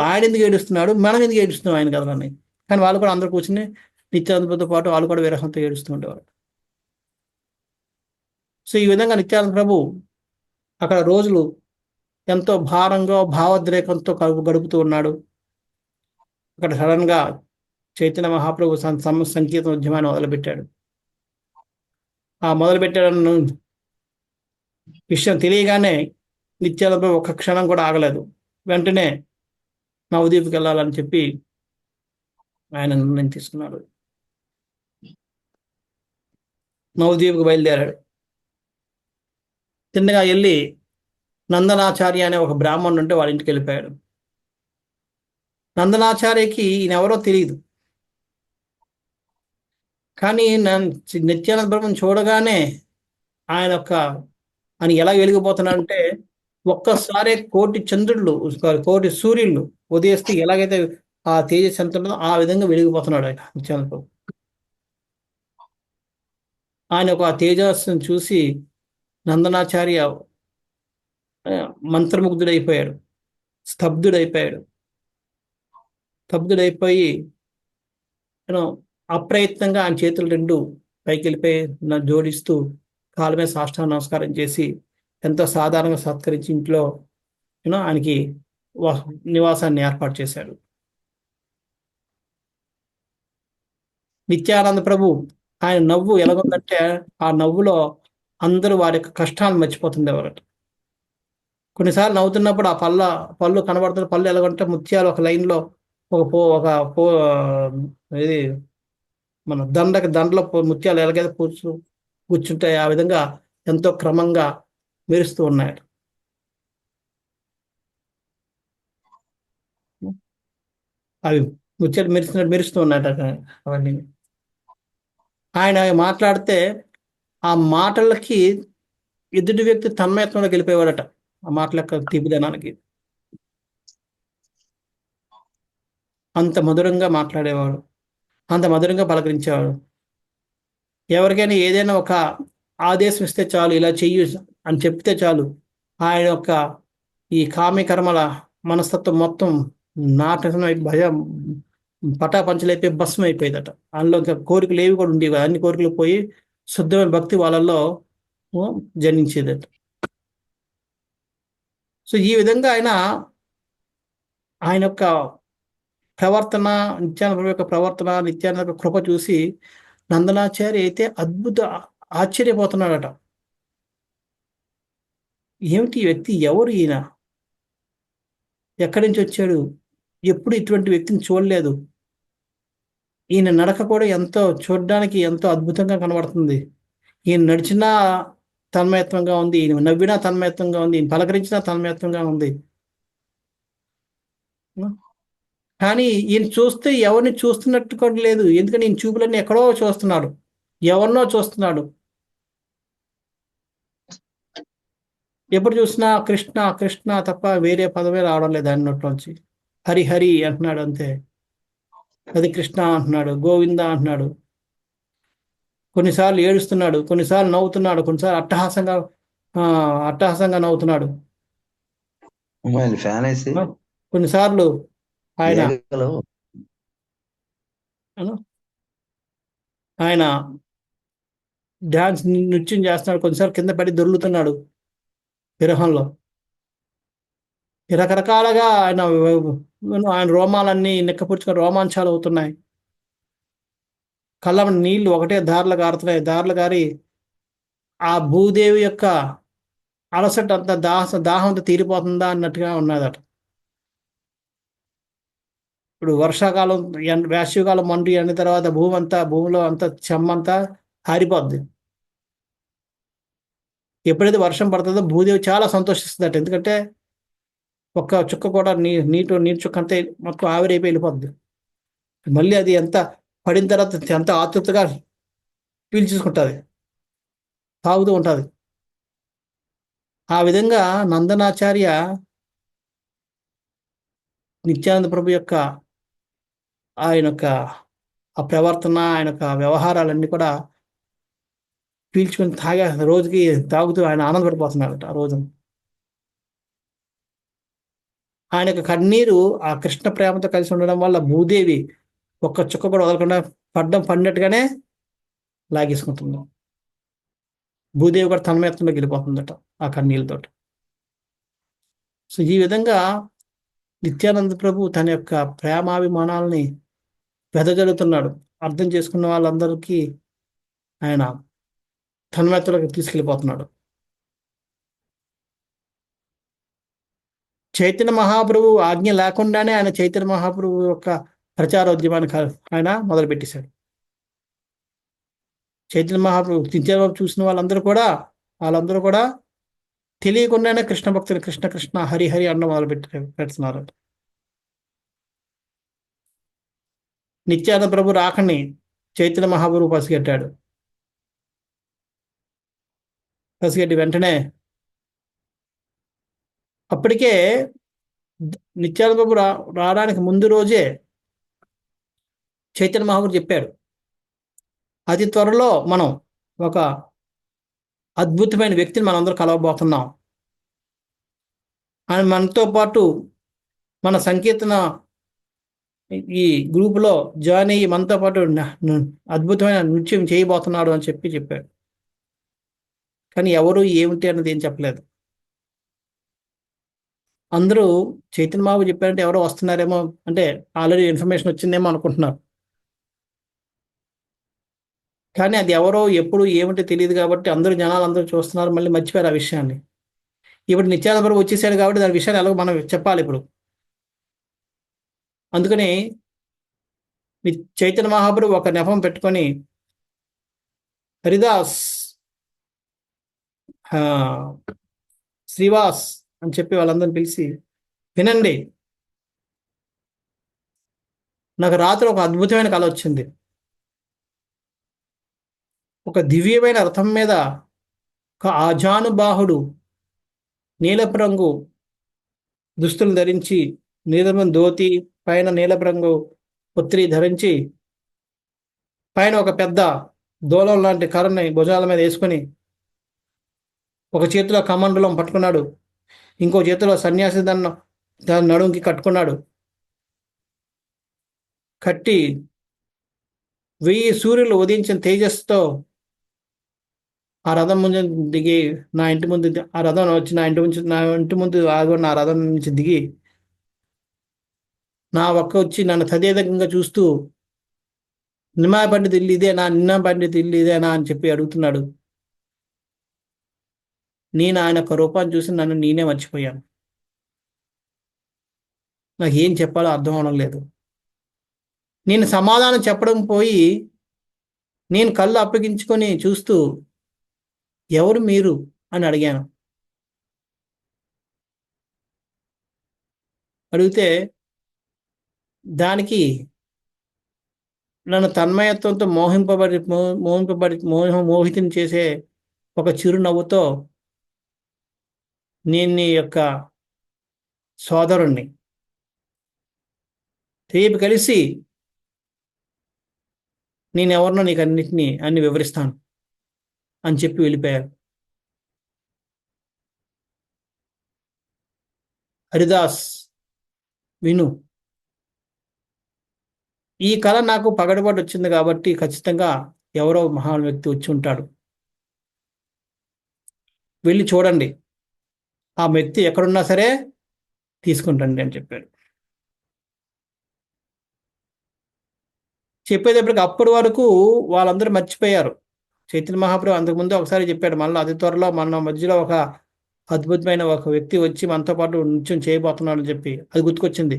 ఆయన ఎందుకు ఏడుస్తున్నాడు, మనం ఎందుకు ఏడుస్తున్నాం ఆయన కదా అని. కానీ వాళ్ళు కూడా అందరూ కూర్చుని నిత్యానందతో పాటు వాళ్ళు కూడా విరహంతో ఏడుస్తూ ఉండేవారు. సో ఈ విధంగా నిత్యానంద ప్రభు అక్కడ రోజులు ఎంతో భారంగా భావోద్రేకంతో గడుపుతూ ఉన్నాడు. అక్కడ సడన్ గా చైతన్య మహాప్రభు సంకీర్తన ఉద్యమాన్ని మొదలుపెట్టాడు. ఆ మొదలుపెట్టాడన్న విషయం తెలియగానే నిత్యానంద ప్రభు ఒక్క క్షణం కూడా ఆగలేదు. వెంటనే నవదీప్కి వెళ్ళాలని చెప్పి ఆయన నిర్ణయం తీసుకున్నాడు. నవదీప్కి బయలుదేరాడు. తిన్నగా వెళ్ళి నందనాచార్య అనే ఒక బ్రాహ్మణుడు ఉంటే వాళ్ళ ఇంటికి వెళ్ళిపోయాడు. నందనాచార్యకి ఈయన ఎవరో తెలియదు. కానీ నిత్యానంద బ్రహ్మను చూడగానే ఆయన ఎలా వెలిగిపోతున్నాడంటే ఒక్కసారి కోటి చంద్రుళ్ళు, కోటి సూర్యుళ్ళు ఉదయిస్తే ఎలాగైతే ఆ తేజస్ ఎంత ఉంటుందో ఆ విధంగా వెలిగిపోతున్నాడు ఆయన నిత్యానంద ప్రభు. ఆయన ఆ తేజస్సును చూసి నందనాచార్య మంత్రముగ్ధుడైపోయాడు, స్తబ్దుడైపోయి అప్రయత్నంగా ఆయన చేతులు రెండు పైకి వెళ్ళిపోయి జోడిస్తూ కాళ్ళ మీద సాష్టాంగ నమస్కారం చేసి ఎంతో సాధారణంగా సత్కరించి ఇంట్లో ఆయనకి నివాసాన్ని ఏర్పాటు చేశాడు. నిత్యానంద ప్రభు ఆయన నవ్వు ఎలాగుందంటే ఆ నవ్వులో అందరూ వారి యొక్క కష్టాలను మర్చిపోతుండేవారట. కొన్నిసార్లు నవ్వుతున్నప్పుడు ఆ పళ్ళు కనబడుతున్న పళ్ళు ఎలాగంటే ముత్యాలు ఒక లైన్లో ఇది మన దండలో ముత్యాలు ఎలాగైతే కూర్చుంటాయి ఆ విధంగా ఎంతో క్రమంగా మెరుస్తూ ఉన్నాయి. అవి ముత్యాలు మెరుస్తూ ఉన్నాయట అవన్నీ. ఆయన మాట్లాడితే ఆ మాటలకి ఎదుటి వ్యక్తి తన్మయత్వంలోకి వెళ్ళిపోయేవాడట. ఆ మాటల యొక్క తీపిదనానికి అంత మధురంగా మాట్లాడేవాడు, అంత మధురంగా పలకరించేవాడు. ఎవరికైనా ఏదైనా ఒక ఆదేశం ఇస్తే చాలు, ఇలా చెయ్యి అని చెప్తే చాలు, ఆయన యొక్క ఈ కామ్యకర్మల మనస్తత్వం మొత్తం నాటకం భయం పటాపంచలైపోయి భస్మం అయిపోయేదట. అందులో ఇంకా కోరికలు ఏవి కూడా ఉండేవి, అన్ని కోరికలు పోయి శుద్ధమైన భక్తి వాళ్ళల్లో జనించేదట. సో ఈ విధంగా ఆయన యొక్క ప్రవర్తన, నిత్యానంద యొక్క ప్రవర్తన, నిత్యానంద యొక్క కృప చూసి నందనాచార్య అయితే ఆశ్చర్యపోతున్నాడట. ఏమిటి ఈ వ్యక్తి, ఎవరు ఈయన, ఎక్కడి నుంచి వచ్చాడు, ఎప్పుడు ఇటువంటి వ్యక్తిని చూడలేదు, ఈయన నడక కూడా చూడడానికి ఎంతో అద్భుతంగా కనబడుతుంది, ఈయన నడిచినా తన్మయత్వంగా ఉంది, ఈయన నవ్వినా తన్మయత్వంగా ఉంది, ఈయన పలకరించినా తన్మయత్వంగా ఉంది. కానీ ఈయన చూస్తే ఎవరిని చూస్తున్నట్టు కూడా లేదు, ఎందుకంటే ఈయన చూపులన్నీ ఎక్కడో చూస్తున్నాడు, ఎవరినో చూస్తున్నాడు. ఎప్పుడు చూసినా కృష్ణ కృష్ణ తప్ప వేరే పదమే రావడం లేదు ఆయన నోట్లోంచి. హరి హరి అంటున్నాడు అంతే. అది కృష్ణ అంటున్నాడు, గోవింద అంటున్నాడు. కొన్నిసార్లు ఏడుస్తున్నాడు, కొన్నిసార్లు నవ్వుతున్నాడు, కొన్నిసార్లు ఆ, అట్టహాసంగా నవ్వుతున్నాడు. అమ్మాయిలు ఫ్యాన్ వేసి ఆ, కొన్నిసార్లు ఆయన ఏగలు అను, ఆయన డాన్స్ నృత్యం చేస్తున్నాడు, కొన్నిసార్లు కింద పడి దొర్లుతున్నాడు విరహంలో. ఈ రకరకాలుగా ఆయన రోమాలన్నీ నిక్కపుచ్చుకొని రోమాంచాలు అవుతున్నాయి. కళ్ళ నీళ్లు ఒకటే దారులు గారుతున్నాయి. దారులు గారి ఆ భూదేవి యొక్క అలసట అంతా దాహం అంతా తీరిపోతుందా అన్నట్టుగా ఉన్నదట. ఇప్పుడు వర్షాకాలం వేసవికాలం మండు ఎండిన తర్వాత భూమిలో అంతా చెమ్మంతా ఆరిపోద్ది. ఎప్పుడైతే వర్షం పడుతుందో భూదేవి చాలా సంతోషిస్తుందట. ఎందుకంటే ఒక్క చుక్క కూడా నీటి చుక్క అంతా మొత్తం ఆవిరైపోయి వెళ్ళిపోద్ది. మళ్ళీ అది ఎంత పడిన తర్వాత ఎంత ఆతృతగా పీల్చుకుంటుంది, తాగుతూ ఉంటుంది. ఆ విధంగా నందనాచార్య నిత్యానంద ప్రభు యొక్క ఆయన యొక్క ఆ ప్రవర్తన, ఆయన యొక్క వ్యవహారాలన్నీ కూడా పీల్చుకొని రోజుకి తాగుతూ ఆయన ఆనందపడిపోతున్నాడట ఆ రోజు. ఆయన యొక్క కన్నీరు ఆ కృష్ణ ప్రేమతో కలిసి ఉండడం వల్ల భూదేవి ఒక్క చుక్క కూడా వదలకుండా పడినట్టుగానే లాగేసుకుంటుంది. భూదేవి కూడా తన్మయత్వంలోకి వెళ్ళిపోతుందట ఆ కన్నీళ్ళతో. సో ఈ విధంగా నిత్యానంద ప్రభు తన యొక్క ప్రేమాభిమానాలని వెదజల్లుతున్నాడు. అర్థం చేసుకున్న వాళ్ళందరికీ ఆయన తన్మయత్వంలోకి తీసుకెళ్ళిపోతున్నాడు. చైతన్య మహాప్రభు ఆజ్ఞ లేకుండానే ఆయన చైతన్య మహాప్రభు యొక్క ప్రచారోద్యమాన్ని ఆయన మొదలుపెట్టేశాడు. చైతన్య మహాప్రభు నిత్యానంద చూసిన వాళ్ళందరూ కూడా తెలియకుండానే కృష్ణ భక్తులు కృష్ణ కృష్ణ హరి హరి అన్న పెడుతున్నారు. నిత్యానంద ప్రభు రాకని చైతన్య మహాప్రభు పసిగట్టి వెంటనే అప్పటికే నిత్యానంద ప్రభు రావడానికి ముందు రోజే చైతన్య మహాప్రభు చెప్పాడు, అతి త్వరలో మనం ఒక అద్భుతమైన వ్యక్తిని మనందరూ కలవబోతున్నాం. ఆయన మనతో పాటు మన సంకీర్తన ఈ గ్రూపులో జాయిన్ అయ్యి మనతో పాటు అద్భుతమైన నృత్యం చేయబోతున్నాడు అని చెప్పాడు. కానీ ఎవరు ఏమిటి అన్నది ఏం చెప్పలేదు. అందరూ చైతన్య మహాప్రభు చెప్పారంటే ఎవరో వస్తున్నారేమో, అంటే ఆల్రెడీ ఇన్ఫర్మేషన్ వచ్చిందేమో అనుకుంటున్నారు. కానీ అది ఎవరో ఎప్పుడు ఏమిటో తెలియదు కాబట్టి జనాలు చూస్తున్నారు, మళ్ళీ మర్చిపోయారు ఆ విషయాన్ని. ఇప్పుడు నిత్యానంద ప్రభు వచ్చేసాడు కాబట్టి దాని విషయాన్ని ఎలాగో మనం చెప్పాలి ఇప్పుడు. అందుకని చైతన్య మహాప్రభు ఒక నెపం పెట్టుకొని హరిదాస్, శ్రీవాస్ అని చెప్పి వాళ్ళందరిని పిలిచి, వినండి, నాకు రాత్రి ఒక అద్భుతమైన కళ వచ్చింది. ఒక దివ్యమైన రథం మీద ఒక ఆజానుబాహుడు నీలపు రంగు దుస్తులు ధరించి, నీలపు ధోతి పైన నీలపు రంగు పుత్రి ధరించి, పైన ఒక పెద్ద దూలం లాంటి కర్రని భుజాల మీద వేసుకొని, ఒక చేతిలో కమండలం పట్టుకున్నాడు, ఇంకో చేతిలో సన్యాసి దాని నడుంకి కట్టుకున్నాడు. కట్టి 1000 సూర్యులు ఉదయించిన తేజస్సుతో ఆ రథం ముందు దిగి నా ఇంటి ముందు ఆ రథం వచ్చి నా ఇంటి ముందు ఆగి నా రథం నుంచి దిగి నా ఒక్క వచ్చి నన్ను తదేకంగా చూస్తూ, నిమా పండిత్ ఇల్లు ఇదేనా, నిన్నా పండిత్ ఇల్లు ఇదేనా అని చెప్పి అడుగుతున్నాడు. నేను ఆయన యొక్క రూపాన్ని చూసి నన్ను నేనే మర్చిపోయాను. నాకు ఏం చెప్పాలో అర్థం అవడం లేదు. నేను సమాధానం చెప్పడం పోయి నేను కళ్ళు అప్పగించుకొని చూస్తూ, ఎవరు మీరు అని అడిగాను. అడిగితే దానికి నన్ను తన్మయత్వంతో మోహితిని చేసే ఒక చిరునవ్వుతో, నేను నీ యొక్క సోదరుణ్ణి, రేపు కలిసి నేను ఎవరినో నీకు అన్ని వివరిస్తాను అని చెప్పి వెళ్ళిపోయారు. హరిదాస్, విను, ఈ కళ నాకు పగడబాటు వచ్చింది కాబట్టి ఖచ్చితంగా ఎవరో మహాన్ వ్యక్తి వచ్చి ఉంటాడు. వెళ్ళి చూడండి, ఆ వ్యక్తి ఎక్కడున్నా సరే తీసుకుంటండి అని చెప్పాడు. చెప్పేటప్పటికి అప్పటి వరకు వాళ్ళందరూ మర్చిపోయారు. చైతన్య మహాప్రభు అంతకుముందు ఒకసారి చెప్పాడు, మళ్ళీ అతి త్వరలో మన మధ్యలో ఒక అద్భుతమైన ఒక వ్యక్తి వచ్చి మనతో పాటు నృత్యం చేయబోతున్నాడు అని చెప్పి అది గుర్తుకొచ్చింది.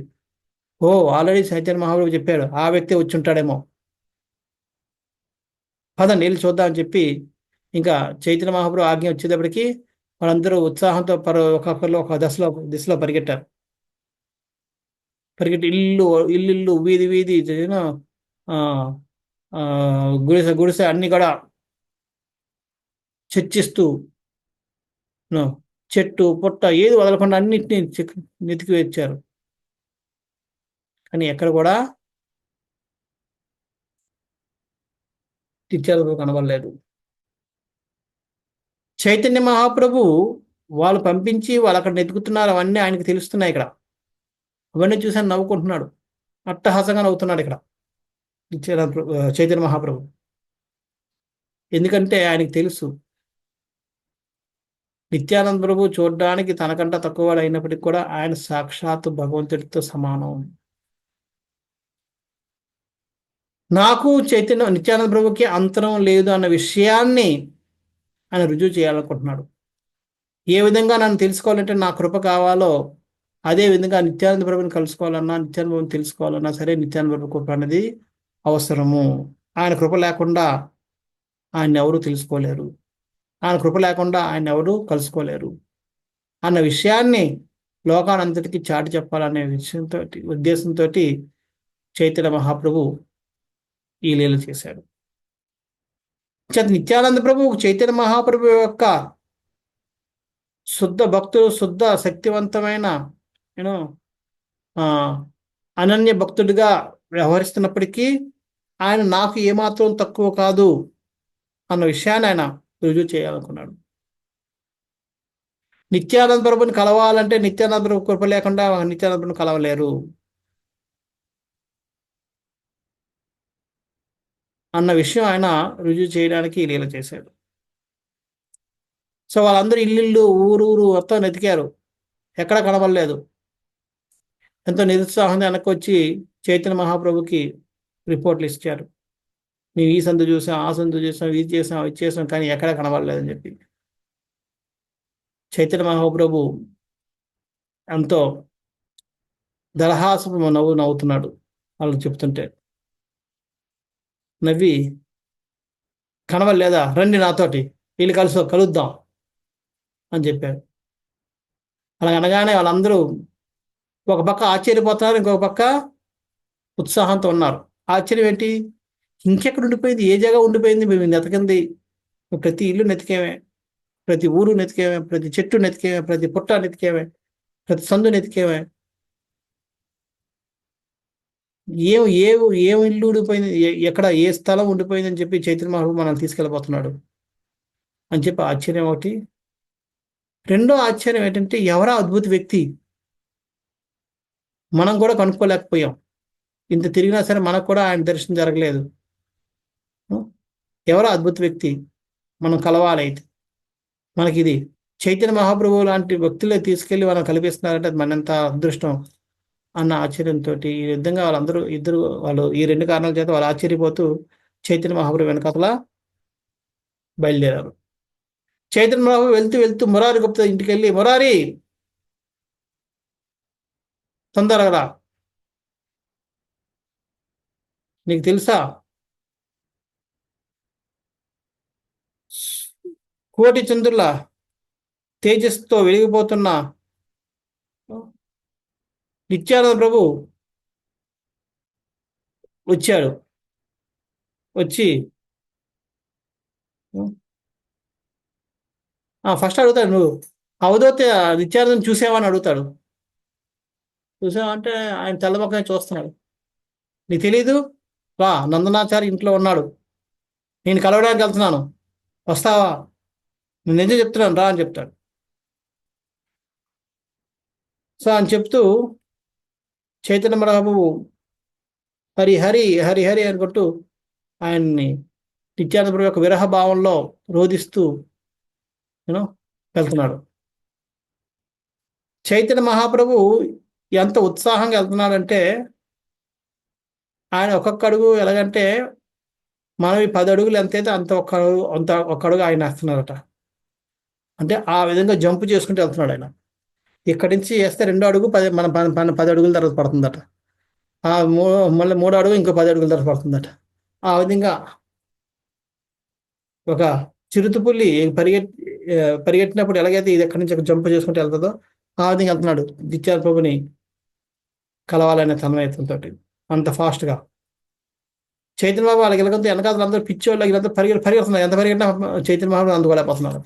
ఓ, ఆల్రెడీ చైతన్య మహాప్రభు చెప్పాడు, ఆ వ్యక్తి వచ్చి ఉంటాడేమో, పదండి వెళ్ళి చూద్దామని చెప్పి ఇంకా చైతన్య మహాప్రభు ఆజ్ఞ వచ్చేటప్పటికి వాళ్ళందరూ ఉత్సాహంతో ఒక్కొక్కరు ఒక దిశలో పరిగెట్టారు. పరిగెట్టి ఇల్లు వీధి వీధి ఆ, గుడిసె అన్ని కూడా చర్చిస్తూ చెట్టు పుట్ట ఏది వదలకుండా అన్నిటినీ నెతికి వచ్చారు. కానీ ఎక్కడ కూడా నిత్యానంద కనబడలేదు. చైతన్య మహాప్రభు వాళ్ళు పంపించి వాళ్ళు అక్కడ నెతుకుతున్నారు, అవన్నీ ఆయనకు తెలుస్తున్నాయి. ఇక్కడ అవన్నీ చూసాను నవ్వుకుంటున్నాడు, అట్టహాసంగా నవ్వుతున్నాడు ఇక్కడ చైతన్య మహాప్రభు. ఎందుకంటే ఆయనకు తెలుసు నిత్యానంద ప్రభు చూడడానికి తనకంట తక్కువ వాడు అయినప్పటికీ కూడా ఆయన సాక్షాత్తు భగవంతుడితో సమానం. నాకు నిత్యానంద ప్రభుకి అంతరం లేదు అన్న విషయాన్ని ఆయన రుజువు చేయాలనుకుంటున్నాడు. ఏ విధంగా నన్ను తెలుసుకోవాలంటే నా కృప కావాలో అదే విధంగా నిత్యానంద ప్రభుని కలుసుకోవాలన్నా, నిత్యానంద ప్రభుని తెలుసుకోవాలన్నా సరే నిత్యానంద ప్రభు కృప అనేది అవసరము. ఆయన కృప లేకుండా ఆయన ఎవరు తెలుసుకోలేరు, ఆయన కృప లేకుండా ఆయన ఎవరు కలుసుకోలేరు అన్న విషయాన్ని లోకానంతటికి చాటి చెప్పాలనే ఉద్దేశంతో చైతన్య మహాప్రభు ఈ లీల చేశాడు. నిత్యానంద ప్రభు చైతన్య మహాప్రభు యొక్క శుద్ధ భక్తుడు, శుద్ధ శక్తివంతమైన అనన్య భక్తుడిగా వ్యవహరిస్తున్నప్పటికీ ఆయన నాకు ఏమాత్రం తక్కువ కాదు అన్న విషయాన్ని ఆయన రుజువు చేయాలనుకున్నాడు. నిత్యానంద ప్రభుని కలవాలంటే నిత్యానంద ప్రభు కృప లేకుండా నిత్యానంద ప్రభుని కలవలేరు అన్న విషయం ఆయన రుజువు చేయడానికి లీల చేశాడు. సో వాళ్ళందరూ ఇల్లు ఊరు మొత్తం వెతికారు, ఎక్కడ కనబడలేదు. ఎంతో నిరుత్సాహంగా వెనక్కి వచ్చి చైతన్య మహాప్రభుకి రిపోర్ట్లు ఇచ్చారు. మేము ఈ సందు చూసాం, ఆ సందు చూసాం, ఇది చేసాం, ఇది చేసాం, కానీ ఎక్కడ కనబడలేదని చెప్పి చైతన్య మహాప్రభు ఎంతో దరహాసపు నవ్వుతున్నాడు. వాళ్ళు చెప్తుంటే నవ్వి, కనబడలేదా, రండి నాతోటి వీళ్ళు కలుద్దాం అని చెప్పారు. అలా అనగానే వాళ్ళందరూ ఒక పక్క ఆశ్చర్యపోతున్నారు, ఇంకొక పక్క ఉత్సాహంతో ఉన్నారు. ఆశ్చర్యం ఏంటి, ఇంకెక్కడ ఉండిపోయింది, ఏ జగ ఉండిపోయింది, మేము నెతకింది ప్రతి ఇల్లు నెతికేమే, ప్రతి ఊరు నెతికేమే, ప్రతి చెట్టు నెతికేమే, ప్రతి పుట్ట నెతికేమే, ప్రతి సందు నెతికేమే, ఏం ఇల్లు ఉండిపోయింది, ఎక్కడ ఏ స్థలం ఉండిపోయింది అని చెప్పి చైతన్య మహాప్రభు మనల్ని తీసుకెళ్ళిపోతున్నాడు అని చెప్పి ఆశ్చర్యం ఒకటి. రెండో ఆశ్చర్యం ఏంటంటే ఎవరా అద్భుత వ్యక్తి, మనం కూడా కనుక్కోలేకపోయాం. ఇంత తిరిగినా సరే మనకు కూడా ఆయన దర్శనం జరగలేదు. ఎవరో అద్భుత వ్యక్తి, మనం కలవాలి. అయితే మనకి ఇది చైతన్య మహాప్రభువు లాంటి వ్యక్తులే తీసుకెళ్ళి మనం కల్పిస్తున్నారంటే అది మనంత అదృష్టం అన్న ఆశ్చర్యంతో ఈ విధంగా వాళ్ళు ఈ రెండు కారణాల చేత వాళ్ళు ఆశ్చర్యపోతూ చైతన్య మహాప్రభు వెనకాతల బయలుదేరారు. చైతన్య మహాప్రభు వెళ్తూ మురారి గుప్తా ఇంటికి వెళ్ళి, మురారి తొందరగా, నీకు తెలుసా కోటి చంద్రుల తేజస్తో వెలిగిపోతున్న నిత్యానంద ప్రభు వచ్చి ఫస్ట్ అడుగుతాడు, నువ్వు అవధూత నిత్యానందం చూసావా అని అడుగుతాడు. చూసావంటే ఆయన తెల్లమొక్కనే చూస్తున్నాడు. నీకు తెలీదు? రా, నందనాచారి ఇంట్లో ఉన్నాడు, నేను కలవడానికి వెళ్తున్నాను, వస్తావా? నేను నిజం చెప్తున్నాను, రా అని చెప్తాడు. సో అని చెప్తూ చైతన్య మహాప్రభువు హరి హరి హరి హరి అనుకుంటూ ఆయన్ని నిత్యానంద ప్రభు యొక్క విరహ భావంలో రోధిస్తూ యూనో వెళ్తున్నాడు. చైతన్య మహాప్రభు ఎంత ఉత్సాహంగా వెళ్తున్నాడంటే, ఆయన ఒక్కొక్క అడుగు ఎలాగంటే మనం ఈ 10 అడుగులు ఎంతైతే అంత ఒక్క అడుగు ఆయన వేస్తున్నారట. అంటే ఆ విధంగా జంప్ చేసుకుంటూ వెళ్తున్నాడు ఆయన. ఇక్కడి నుంచి వేస్తే 2 అడుగు 10 అడుగుల తర్వాత పడుతుందట. ఆ మళ్ళీ 3 అడుగు ఇంకో 10 అడుగుల తర్వాత పడుతుందట. ఆ విధంగా ఒక చిరుతపుల్లి పరిగెట్టినప్పుడు ఎలాగైతే ఇది ఎక్కడి నుంచి జంప్ చేసుకుంటూ వెళ్తుందో ఆ విధంగా వెళ్తున్నాడు నిత్యానంద ప్రభుని కలవాలనే తన్మయత్వంతో అంత ఫాస్ట్గా. చైతన్య బాబు వాళ్ళకి వెళ్ళకంతో వెనకాల అందరూ పిచ్చోళ్ళు వీళ్ళందరూ పరిగెడుతున్నారు. ఎంత పరిగెట్టినా చైతన్య మహాప్రభు అందుకోలేకపోతున్నారు.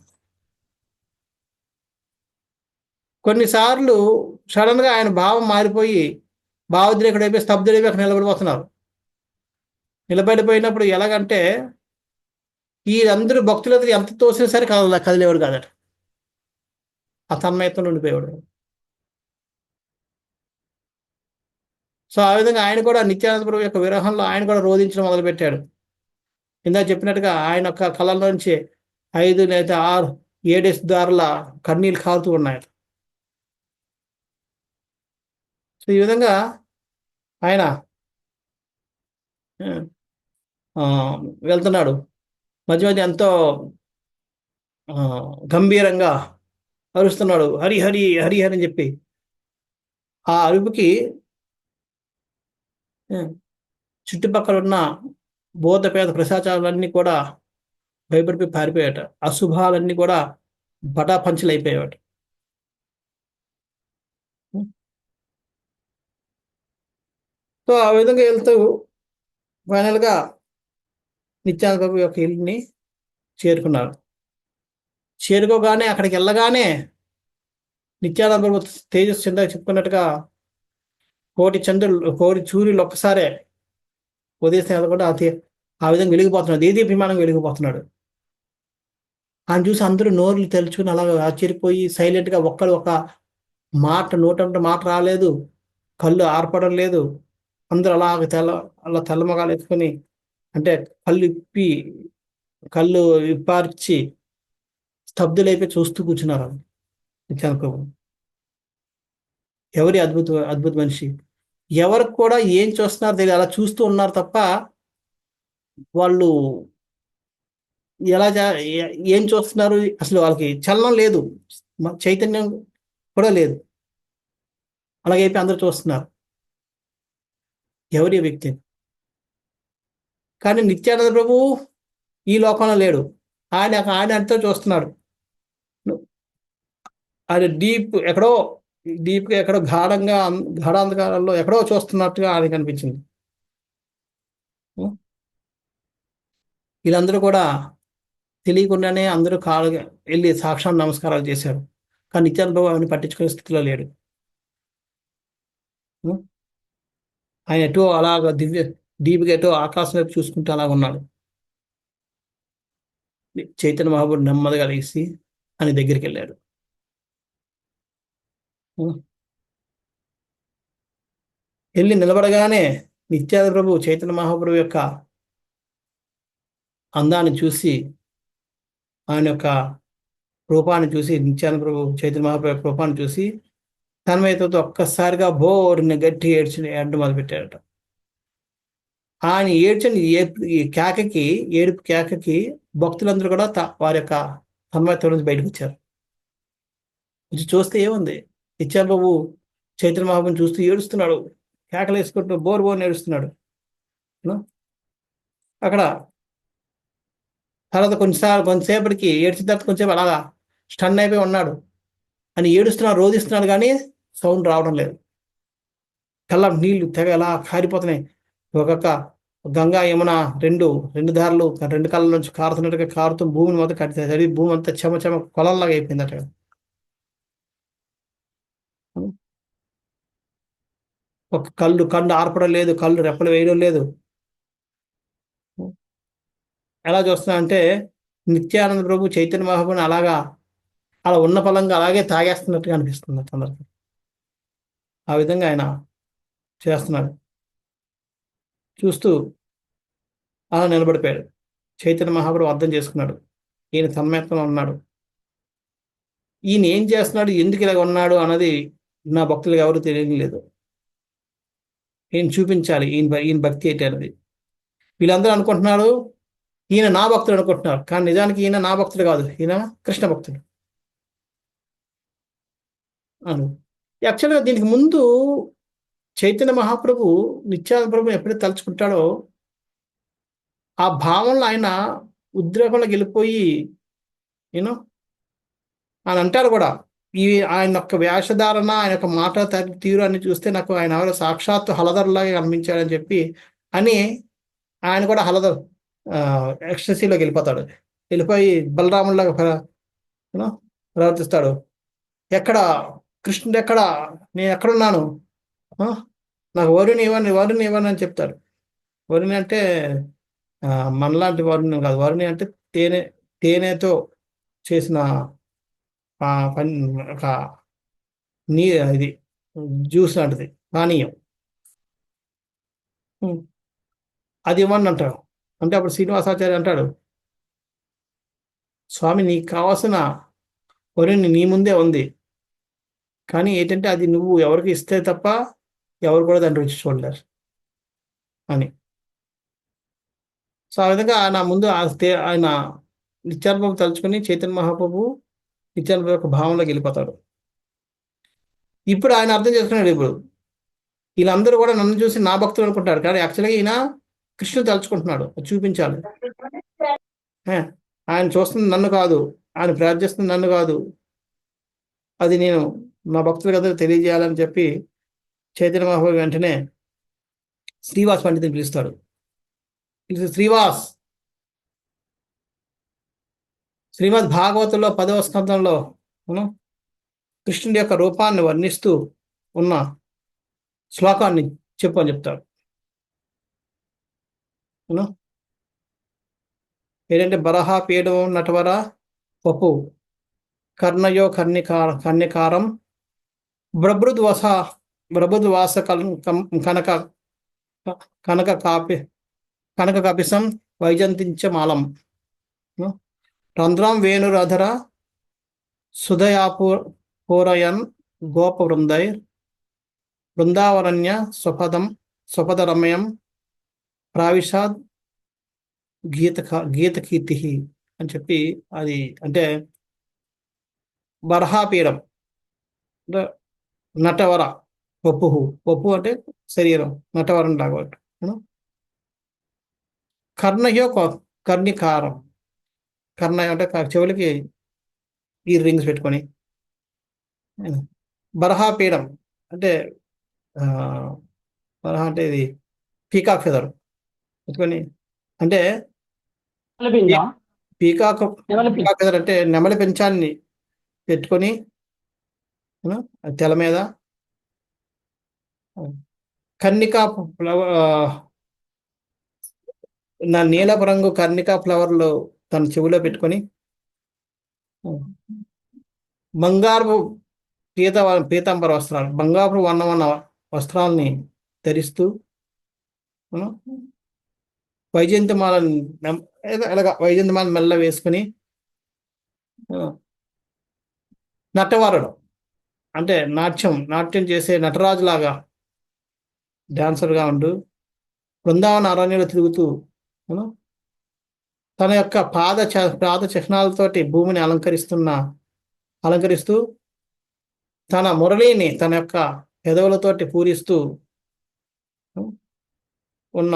కొన్నిసార్లు సడన్గా ఆయన భావం మారిపోయి భావోద్రేకుడైపోయి స్తబ్దుడైపోయి అక్కడ నిలబడిపోతున్నారు. నిలబడిపోయినప్పుడు ఎలాగంటే వీరందరూ భక్తులతో ఎంత తోసినా సరే కదిలేవాడు కాదట. ఆ తన్మయత్వంలో ఉండిపోయేవాడు. సో ఆ విధంగా ఆయన కూడా నిత్యానంద ప్రభు యొక్క విరహంలో ఆయన కూడా రోధించడం మొదలుపెట్టాడు. ఇందాక చెప్పినట్టుగా ఆయన యొక్క కళ్ళల్లోంచి 5 లేదా 6, 7 దారుల కన్నీళ్ళు కారుతూ ఉన్నాయి. సో ఈ విధంగా ఆయన వెళ్తున్నాడు. మధ్య మధ్య ఎంతో గంభీరంగా అరుస్తున్నాడు, హరి హరి హరి హరి అని చెప్పి. ఆ అరుపుకి చుట్టుపక్కల ఉన్న భూతపేద ప్రశాచాలన్నీ కూడా భయపడిపోయి పారిపోయాట. అశుభాలన్నీ కూడా బటాపంచలు అయిపోయాట. సో ఆ విధంగా వెళ్తూ ఫైనల్గా నిత్యానంద ప్రభు యొక్క ఇల్లుని చేరుకున్నారు. చేరుకోగానే అక్కడికి వెళ్ళగానే నిత్యానంద ప్రభు తేజస్సు కింద చెప్పుకున్నట్టుగా కోటి సూర్యులు ఒక్కసారే ఉదయం కూడా ఆ విధంగా వెలిగిపోతున్నాడు. దేదీప్యమానంగా వెలిగిపోతున్నాడు. ఆయన చూసి అందరూ నోర్లు తెరుచుకుని అలా ఆశ్చర్యపోయి సైలెంట్గా ఒక మాట నోటంటే మాట రాలేదు, కళ్ళు ఆర్పడం లేదు. అందరూ అలా తెల్లమొగాలు ఎత్తుకొని అంటే కళ్ళు విప్పార్చి స్తబ్దులైపోయి చూస్తూ కూర్చున్నారు నిత్యానంద ప్రభు. ఎవరి అద్భుత మనిషి, ఎవరికి కూడా ఏం చూస్తున్నారో తెలియదు, అలా చూస్తూ ఉన్నారు తప్ప వాళ్ళు ఏం చూస్తున్నారు అసలు వాళ్ళకి చలనం లేదు, చైతన్యం కూడా లేదు. అలాగైపోయి అందరూ చూస్తున్నారు ఎవరి వ్యక్తి. కానీ నిత్యానంద ప్రభు ఈ లోకంలో లేడు. ఆయన అంతా చూస్తున్నాడు. ఆయన డీప్గా ఎక్కడో గాఢాంధకారంలో ఎక్కడో చూస్తున్నట్టుగా ఆయనకు అనిపించింది. వీళ్ళందరూ కూడా తెలియకుండానే అందరూ వెళ్ళి సాక్షాత్ నమస్కారాలు చేశారు. కానీ నిత్యానంద ప్రభు ఆయన పట్టించుకునే స్థితిలో లేడు. ఆయన ఎటో అలాగ డీప్గా ఎటో ఆకాశం వైపు చూసుకుంటూ అలాగ ఉన్నాడు. చైతన్య మహాప్రభు నెమ్మదిగా లేచి ఆయన దగ్గరికి వెళ్ళాడు. వెళ్ళి నిలబడగానే నిత్యానంద ప్రభు చైతన్య మహాప్రభు యొక్క అందాన్ని చూసి, ఆయన యొక్క రూపాన్ని చూసి, నిత్యానంద ప్రభు చైతన్య మహాప్రభు యొక్క రూపాన్ని చూసి తన్మయతతో ఒక్కసారిగా బోర్ని గట్టి ఏడ్డు మొదలుపెట్టాడట. ఆయన ఏడుపు కేకకి భక్తులందరూ కూడా వారి యొక్క తన్మయత్వం నుంచి బయటకు వచ్చారు. చూస్తే ఏముంది, నిత్యానంద ప్రభు చైతన్య మహాప్రభుని చూస్తూ ఏడుస్తున్నాడు, కేకలు వేసుకుంటూ బోర్ ఏడుస్తున్నాడు. అక్కడ తర్వాత కొంతసేపటికి ఏడ్చిన తర్వాత కొంచెంసేపు అలాగా స్టన్ అయిపోయి ఉన్నాడు. అని ఏడుస్తున్నాడు, రోధిస్తున్నాడు, కానీ సౌండ్ రావడం లేదు. కళ్ళ నీళ్లు తెగ ఎలా కారిపోతున్నాయి. ఒక్కొక్క గంగా యమున రెండు దారులు 2 కళ్ళ నుంచి కారుతున్నట్టుగా కారుతూ భూమిని మొత్తం కట్టింది. భూమి అంతా చెమ కొలంలాగా అయిపోయిందట. ఒక కళ్ళు ఆర్పడం లేదు, కళ్ళు రెప్పలు వేయడం లేదు. ఎలా చూస్తున్నా అంటే నిత్యానంద ప్రభు చైతన్య మహాప్రభుని అలా ఉన్న పలంగా అలాగే తాగేస్తున్నట్టుగా అనిపిస్తుంది అందరికి. ఆ విధంగా ఆయన చేస్తున్నాడు. చూస్తూ అలా నిలబడిపోయాడు. చైతన్య మహాప్రభు అర్థం చేసుకున్నాడు, ఈయన తన్మయత్వంలో ఉన్నాడు, ఈయన ఏం చేస్తున్నాడు, ఎందుకు ఇలాగ ఉన్నాడు అన్నది నా భక్తులకు ఎవరు తెలియలేదు. ఈయన చూపించాలి, ఈయన భక్తి ఏంటి అన్నది. వీళ్ళందరూ అనుకుంటున్నారు ఈయన నా భక్తుడు అనుకుంటున్నారు, కానీ నిజానికి ఈయన నా భక్తుడు కాదు, ఈయన కృష్ణ భక్తుడు అను. యాక్చువల్గా దీనికి ముందు చైతన్య మహాప్రభు నిత్యానంద ప్రభు ఎప్పుడైతే తలుచుకుంటాడో ఆ భావంలో ఆయన ఉద్రేకంలోకి వెళ్ళిపోయి యూనో అని అంటారు కూడా. ఈ ఆయన యొక్క వేషధారణ, ఆయన యొక్క మాట తీరు అన్ని చూస్తే నాకు ఆయన ఎవరో సాక్షాత్తు హలధర్లాగా కనిపించాడని చెప్పి అని ఆయన కూడా హలధర్ ఎక్స్టసీలోకి వెళ్ళిపోతాడు. వెళ్ళిపోయి బలరాములాగా ప్రవర్తిస్తాడు. ఎక్కడ కృష్ణుడు, ఎక్కడ నేను ఎక్కడున్నాను, నాకు వరుణి ఇవ్వని అని చెప్తాడు. వరుణి అంటే మనలాంటి వరుణి కాదు. వరుణి అంటే తేనెతో చేసిన ఒక ఇది జ్యూస్ లాంటిది, పానీయం, అది ఇవ్వండి అంటాడు. అంటే అప్పుడు శ్రీనివాసాచార్య అంటాడు, స్వామి నీకు కావాల్సిన వరుణి నీ ముందే ఉంది, కానీ ఏంటంటే అది నువ్వు ఎవరికి ఇస్తే తప్ప ఎవరు కూడా దాన్ని రుచి చూడలేరు అని. సో ఆ విధంగా నా ముందు ఆయన నిత్యానంద తలుచుకుని చైతన్య మహాప్రభు నిత్యానంద యొక్క భావంలోకి వెళ్ళిపోతాడు. ఇప్పుడు ఆయన అర్థం చేసుకున్నాడు, ఇప్పుడు వీళ్ళందరూ కూడా నన్ను చూసి నా భక్తులు అనుకుంటారు, కానీ యాక్చువల్గా ఈయన కృష్ణుడు తలుచుకుంటున్నాడు, చూపించాలి. ఆయన చూస్తుంది నన్ను కాదు, ఆయన ప్రార్థిస్తుంది నన్ను కాదు, అది నేను నా భక్తులకు అందరూ తెలియజేయాలని చెప్పి చైతన్య మహాప్రభు వెంటనే శ్రీవాస్ పండితుని పిలుస్తాడు. శ్రీవాస్, శ్రీమద్ భాగవతంలో 10వ స్కంధంలో కృష్ణుడి యొక్క రూపాన్ని వర్ణిస్తూ ఉన్న శ్లోకాన్ని చెప్పు అని చెప్తాడు. ఏంటంటే బరహా పీఠం నటవర పప్పు కర్ణయో కన్యకారం బ్రబృద్వాస కనక కపిసం వైజంతించ మాలం రంధ్రం వేణురధర సుధయాపూరయన్ గోప బృందావరణ్య స్వపదరమయం ప్రావిశాద్ గీతకీర్తి అని చెప్పి, అది అంటే బర్హాపీఠం అంటే నటవర, పప్పు అంటే శరీరం, నటవరం లాగా. కర్ణయో కర్ణికారం, కర్ణయ అంటే చెవులకి ఇయర్ రింగ్స్ పెట్టుకొని, బర్హాపీఠం అంటే బరహ అంటే ఇది పీకాక్ ఫెదర్ పెట్టుకొని, అంటే పీకాక్ ఫెదర్ అంటే నెమలి పెంచాన్ని పెట్టుకొని తెల మీద కర్ణికా నా నీలపు రంగు కర్ణికా ఫ్లవర్లు తన చెవిలో పెట్టుకొని బంగారు పీతాంబర వస్త్రాలు, బంగారు వర్ణమైన వస్త్రాలని ధరిస్తూ వైజయంతిమాలని వైజయంతిమాల మెల్ల వేసుకుని నటవరుడు అంటే నాట్యం చేసే నటరాజులాగా డాన్సర్గా ఉంటూ బృందావన అరణ్యంలో తిరుగుతూ తన యొక్క పాద చిహ్నాలతోటి భూమిని అలంకరిస్తూ తన మురళిని తన యొక్క పెదవులతోటి పూరిస్తూ ఉన్న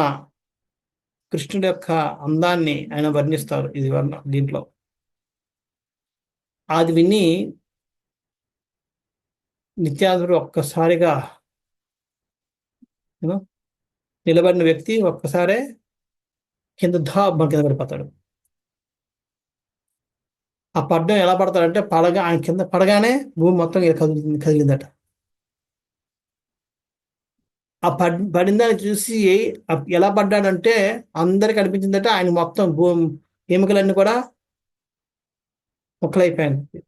కృష్ణుడి యొక్క అందాన్ని ఆయన వర్ణిస్తారు. ఇది దీంట్లో అది విని నిత్యానందుడు ఒక్కసారిగా నిలబడిన వ్యక్తి ఒక్కసారే కింద కింద పడిపోతాడు. ఆ పడ్డం ఎలా పడతాడంటే ఆయన కింద పడగానే భూమి మొత్తం కదిలిందట. ఆ పడిందాన్ని చూసి ఎలా పడ్డాడంటే అందరికి అనిపించిందంటే ఆయన మొత్తం ఎముకలన్నీ కూడా ముక్కలైపోయాయి.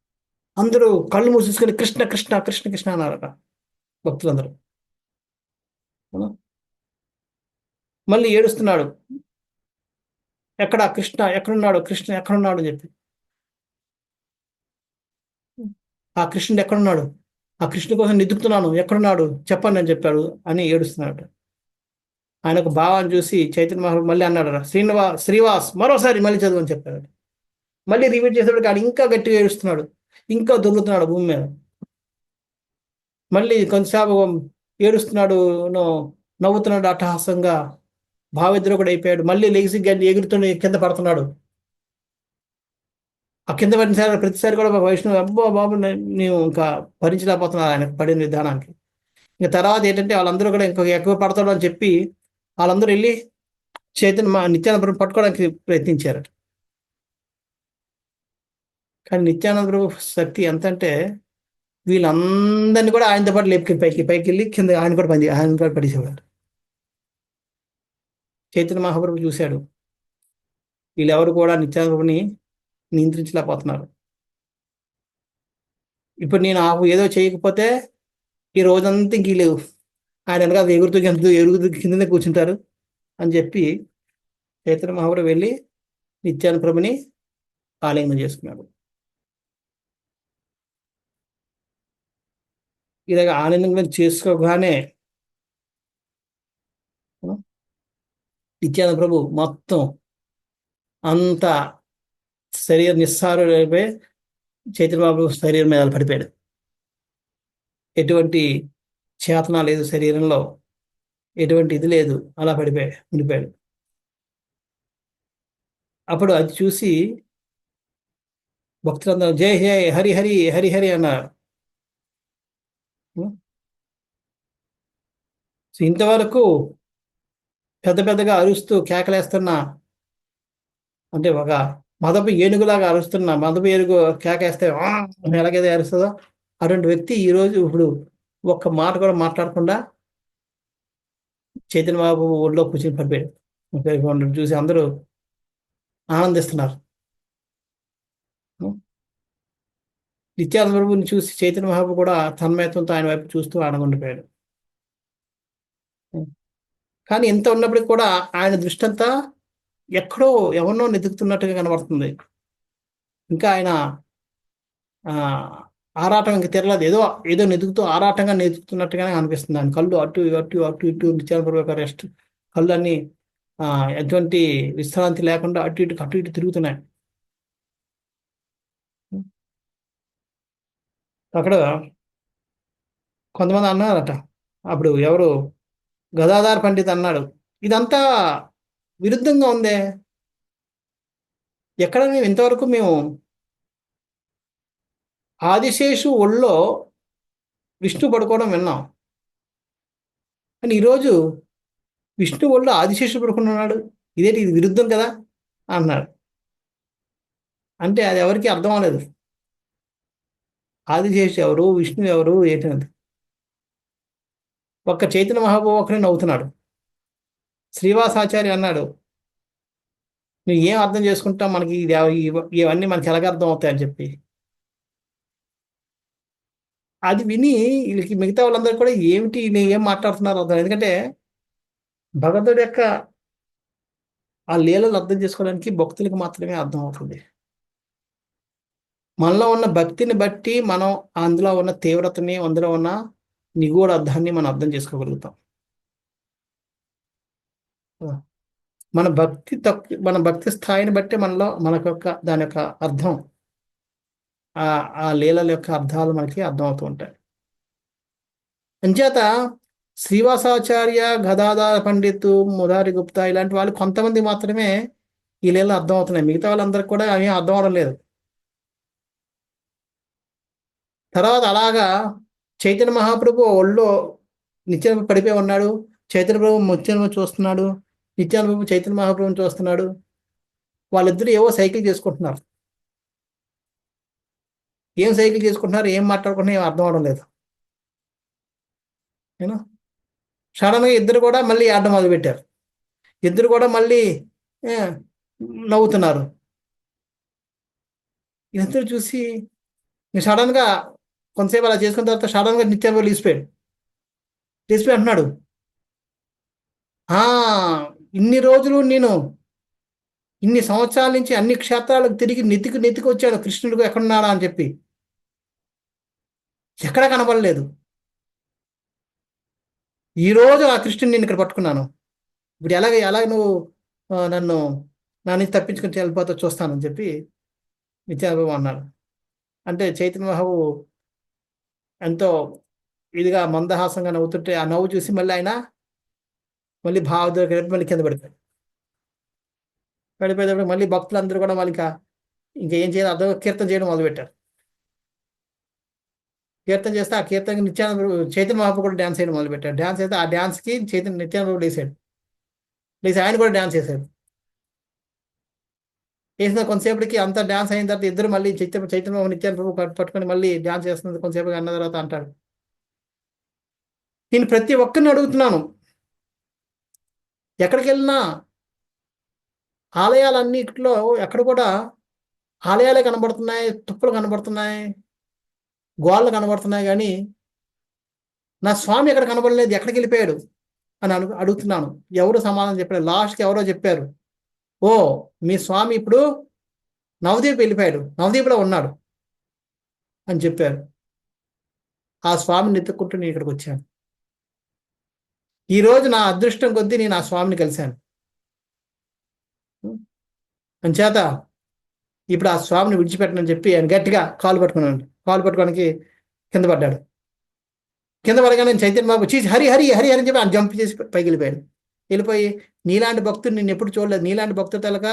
అందరూ కళ్ళు మూసేసుకొని కృష్ణ కృష్ణ కృష్ణ కృష్ణ అన్నారట భక్తులందరూ. అవునా? మళ్ళీ ఏడుస్తున్నాడు, ఎక్కడ కృష్ణ ఎక్కడున్నాడు, కృష్ణ ఎక్కడున్నాడు అని చెప్పి. ఆ కృష్ణుడు ఎక్కడున్నాడు, ఆ కృష్ణుడి కోసం వెతుకుతున్నాను, ఎక్కడున్నాడు చెప్పండి అని చెప్పాడు అని ఏడుస్తున్నాడు. ఆయన ఒక భావాన్ని చూసి చైతన్య మహాప్రభు మళ్ళీ అన్నాడు, శ్రీవాస్ మరోసారి మళ్ళీ చదువు అని చెప్పాడు. మళ్ళీ రిపీట్ చేసేటప్పుడు ఆడు ఇంకా గట్టిగా ఏడుస్తున్నాడు, ఇంకా దొరుకుతున్నాడు భూమి మీద. మళ్ళీ కొంతసేపు ఏడుస్తున్నాడు, నవ్వుతున్నాడు అట్టహాసంగా, భావోద్రేకుడు అయిపోయాడు. మళ్ళీ లెగిసి ఎగురుతుండే కింద పడుతున్నాడు. ఆ కింద పడినసారి ప్రతిసారి కూడా వైష్ణవ్ అబ్బో బాబు నేను ఇంకా భరించలేకపోతున్నాను ఆయన పడిన విధానానికి. ఇంకా తర్వాత ఏంటంటే వాళ్ళందరూ కూడా ఇంకా ఎక్కువ పడతాడు అని చెప్పి వాళ్ళందరూ వెళ్ళి నిత్యానంద పట్టుకోవడానికి ప్రయత్నించారు. కానీ నిత్యానంద ప్రభు శక్తి ఎంత అంటే వీళ్ళందరినీ కూడా ఆయనతో పాటు లేపుకెళ్ళి పైకి వెళ్ళి కింద ఆయన కూడా పడేసేవాడు. చైతన్య మహాప్రభు చూశాడు, వీళ్ళెవరు కూడా నిత్యానంద ప్రభుని నియంత్రించలేకపోతున్నారు. ఇప్పుడు నేను ఏదో చేయకపోతే ఈ రోజంతా ఇంక లేవు, ఆయన వెనక ఎగురుతూ కిందనే కూర్చుంటారు అని చెప్పి చైతన్య మహాప్రభు వెళ్ళి నిత్యానంద ప్రభుని ఆలింగనం చేసుకున్నాడు. ఇలాగ ఆలింగనం చేసుకోగానే నిత్యానంద ప్రభు మొత్తం అంత శరీర నిస్సారుడైపోయి చైతన్య మహాప్రభు శరీరం మీద పడిపోయాడు. ఎటువంటి చేతన లేదు శరీరంలో, ఎటువంటి ఇది లేదు, అలా ఉండిపోయాడు. అప్పుడు అది చూసి భక్తులందరూ జై జై హరి హరి హరి హరి అన్నారు. ఇంతవరకు పెద్దగా అరుస్తూ కేకలేస్తున్న, అంటే ఒక మదపు ఏనుగులాగా అరుస్తున్న, మదపు ఏనుగు కేకేస్తే ఎలాగైతే అరుస్తుందో అటువంటి వ్యక్తి ఈరోజు ఇప్పుడు ఒక్క మాట కూడా మాట్లాడకుండా చైతన్య బాబు ఒళ్ళో కూర్చొని పడిపోయాడు. చూసి అందరూ ఆనందిస్తున్నారు. నిత్యానంద ప్రభుని చూసి చైతన్య మహాప్రభు కూడా తన్మయత్వంతో ఆయన వైపు చూస్తూ ఆనందిపోయాడు. కానీ ఇంత ఉన్నప్పటికీ కూడా ఆయన దృష్టి అంతా ఎక్కడో ఎవరినో వెతుకుతున్నట్టుగా కనబడుతుంది. ఇంకా ఆయన ఆరాటం ఇంకా తిరగలేదు, ఏదో ఆరాటంగా నెతుకుతున్నట్టుగానే అనిపిస్తుంది. ఆయన కళ్ళు అటు అటు అటు ఇటు నిత్యానంద ప్రభు యొక్క రెస్ట్ కళ్ళు అన్ని ఎటువంటి విశ్రాంతి లేకుండా అటు ఇటు తిరుగుతున్నాయి. అక్కడ కొంతమంది అన్నారట, అప్పుడు ఎవరు గదాధార పండిత్ అన్నాడు, ఇదంతా విరుద్ధంగా ఉందే, ఎక్కడ ఇంతవరకు మేము ఆదిశేషు ఒళ్ళో విష్ణు పడుకోవడం విన్నాం, కానీ ఈరోజు విష్ణు ఒళ్ళో ఆదిశేషు పడుకున్నాడు, ఇది విరుద్ధం కదా అన్నాడు. అంటే అది ఎవరికి అర్థం అవ్వలేదు, ఆదిశేషు ఎవరు, విష్ణు ఎవరు ఏంటంటే. ఒక్క చైతన్య మహాప్రభు ఒకరే నవ్వుతున్నాడు. శ్రీవాసాచార్య అన్నాడు, నువ్వు ఏం అర్థం చేసుకుంటావు, మనకి ఇవన్నీ మనకి ఎలాగ అర్థం అవుతాయని చెప్పి. అది విని వీళ్ళకి మిగతా వాళ్ళందరూ కూడా ఏమిటి ఏం మాట్లాడుతున్నారు అర్థం. ఎందుకంటే భగవంతుడి యొక్క ఆ లీలలు అర్థం చేసుకోవడానికి భక్తులకు మాత్రమే అర్థం అవుతుంది. మనలో ఉన్న భక్తిని బట్టి మనం అందులో ఉన్న తీవ్రతని, అందులో ఉన్న నిగూఢ అర్థాన్ని మనం అర్థం చేసుకోగలుగుతాం. మన భక్తి స్థాయిని బట్టి మనకు దాని యొక్క అర్థం, ఆ లీలల యొక్క అర్థాలు మనకి అర్థమవుతూ ఉంటాయి. అంచేత శ్రీవాసాచార్య, గదాధార పండిత్, మురారి గుప్తా ఇలాంటి వాళ్ళు కొంతమంది మాత్రమే ఈ లీలలు అర్థం అవుతున్నాయి, మిగతా వాళ్ళందరికీ కూడా అవి అర్థం అవడం లేదు. తర్వాత అలాగా చైతన్య మహాప్రభు ఒళ్ళో నిత్యానంద పడిపోయి ఉన్నాడు. చైతన్య ప్రభు నిత్యానంద చూస్తున్నాడు, నిత్యానంద ప్రభు చైతన్య మహాప్రభుని చూస్తున్నాడు. వాళ్ళిద్దరూ ఏవో సైకిల్ చేసుకుంటున్నారు. ఏం సైకిల్ చేసుకుంటున్నారు, ఏం మాట్లాడుకుంటున్నారు, ఏం అర్థం అవడం లేదు. సడన్గా ఇద్దరు కూడా మళ్ళీ ఆడడం మొదలుపెట్టారు. ఇద్దరు కూడా మళ్ళీ ఏ, నవ్వుతున్నారు. ఇద్దరు చూసి సడన్గా కొంతసేపు అలా చేసుకున్న తర్వాత సడన్గా నిత్యానంద లేచిపోయి అంటున్నాడు, ఇన్ని రోజులు నేను ఇన్ని సంవత్సరాల నుంచి అన్ని క్షేత్రాలకు తిరిగి నెతికి వచ్చాడు కృష్ణుడు ఎక్కడున్నాడా అని చెప్పి, ఎక్కడా కనబడలేదు. ఈ రోజు ఆ కృష్ణుని నేను ఇక్కడ పట్టుకున్నాను. ఇప్పుడు ఎలాగ నువ్వు నన్ను నా నుంచి తప్పించుకుని వెళ్ళిపోతా చూస్తానని చెప్పి నిత్యానంద అన్నాడు. అంటే చైతన్య మహావు ఎంతో ఇదిగా మందహాసంగా నవ్వుతుంటే ఆ నవ్వు చూసి మళ్ళీ ఆయన మళ్ళీ భావోద్వేగ మళ్ళీ కింద పడిపోయేటప్పుడు మళ్ళీ భక్తులందరూ కూడా మళ్ళీ ఇంకా ఏం చేయాలి అదో కీర్తన చేయడం మొదలుపెట్టారు. కీర్తన చేస్తే ఆ కీర్తనకి చైతన్య మహాప్రభు కూడా డ్యాన్స్ చేయడం మొదలుపెట్టారు. డ్యాన్స్ అయితే ఆ డ్యాన్స్కి నిత్యానంద లేచి ఆయన కూడా డ్యాన్స్ చేశాడు. వేసిన కొంతసేపటికి అంత డ్యాన్స్ అయిన తర్వాత ఇద్దరు మళ్ళీ చైతన్య నిత్యానంద ప్రభు పట్టుకొని మళ్ళీ డ్యాన్స్ చేస్తున్నది. కొంతసేపు అన్న తర్వాత అంటాడు, నేను ప్రతి ఒక్కరిని అడుగుతున్నాను, ఎక్కడికి వెళ్ళినా ఆలయాలన్నిటిలో ఎక్కడ కూడా ఆలయాలే కనబడుతున్నాయి, తుప్పలు కనబడుతున్నాయి, గోళ్ళు కనబడుతున్నాయి, కానీ నా స్వామి ఎక్కడ కనబడలేదు, ఎక్కడికి వెళ్ళిపోయాడు అని అడుగుతున్నాను. ఎవరు సమాధానం చెప్పారు. లాస్ట్కి ఎవరో చెప్పారు, ఓ మీ స్వామి ఇప్పుడు నవదీప్ వెళ్ళిపోయాడు, నవదీప్లో ఉన్నాడు అని చెప్పారు. ఆ స్వామిని ఎత్తుక్కుంటూ నేను ఇక్కడికి వచ్చాను. ఈరోజు నా అదృష్టం కొద్దీ నేను ఆ స్వామిని కలిశాను. అంచేత ఇప్పుడు ఆ స్వామిని విడిచిపెట్టనని చెప్పి ఆయన గట్టిగా కాలు పట్టుకోవడానికి కింద పడ్డాడు. కింద పడగానే నేను చైతన్య బాబు చీచి హరి హరి హరి అని చెప్పి ఆయన జంప్ చేసి పైకి వెళ్ళిపోయి నీలాంటి భక్తుడు నేను ఎప్పుడు చూడలేదు, నీలాంటి భక్తుడు తలక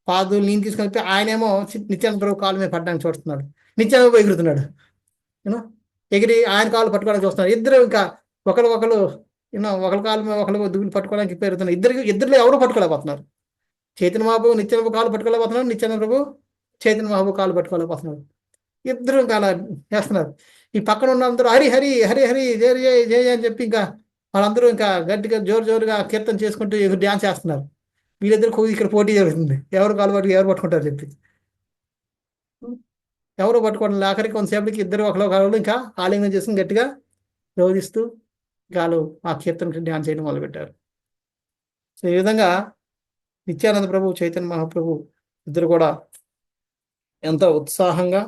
పాదులు నేను తీసుకొని ఆయనేమో నిత్యానంద ప్రభు కాలు మీద పడ్డానికి చూస్తున్నాడు. నిత్యానంద ప్రభు ఎగురుతున్నాడు, ఎగిరి ఆయన కాలు పట్టుకోవడానికి చూస్తున్నాడు. ఇద్దరు ఇంకా ఒకరు ఒకరి కాలు మీద ఒకరు దువ్వులు పట్టుకోవడానికి పెరుగుతున్నారు. ఇద్దరిలో ఎవరు పట్టుకోలేకపోతున్నారు. చైతన్య మహాప్రభు నిత్యానంద కాలు పట్టుకోలేకపోతున్నాడు, నిత్యానంద ప్రభు చైతన్య మహాప్రభు కాలు పట్టుకోలేకపోతున్నాడు. ఇద్దరు ఇంకా అలా చేస్తున్నారు. ఈ పక్కన ఉన్న అందరూ హరి హరి హరి హరి జయ జయ జయ అని చెప్పి ఇంకా వాళ్ళందరూ ఇంకా గట్టిగా జోరుగా కీర్తన చేసుకుంటూ డ్యాన్స్ చేస్తున్నారు. వీళ్ళిద్దరు ఇక్కడ పోటీ జరుగుతుంది, ఎవరు కాలు ఎవరు పట్టుకుంటారు చెప్పి. ఎవరు పట్టుకోవడం ఆఖరికి కొంతసేపటికి ఇద్దరు ఒకళ్ళు ఇంకా ఆలింగనం చేసుకుని గట్టిగా రోధిస్తూ వాళ్ళు ఆ కీర్తన డ్యాన్స్ చేయడం మొదలుపెట్టారు. సో ఈ విధంగా నిత్యానంద ప్రభు చైతన్య మహాప్రభు ఇద్దరు కూడా ఎంతో ఉత్సాహంగా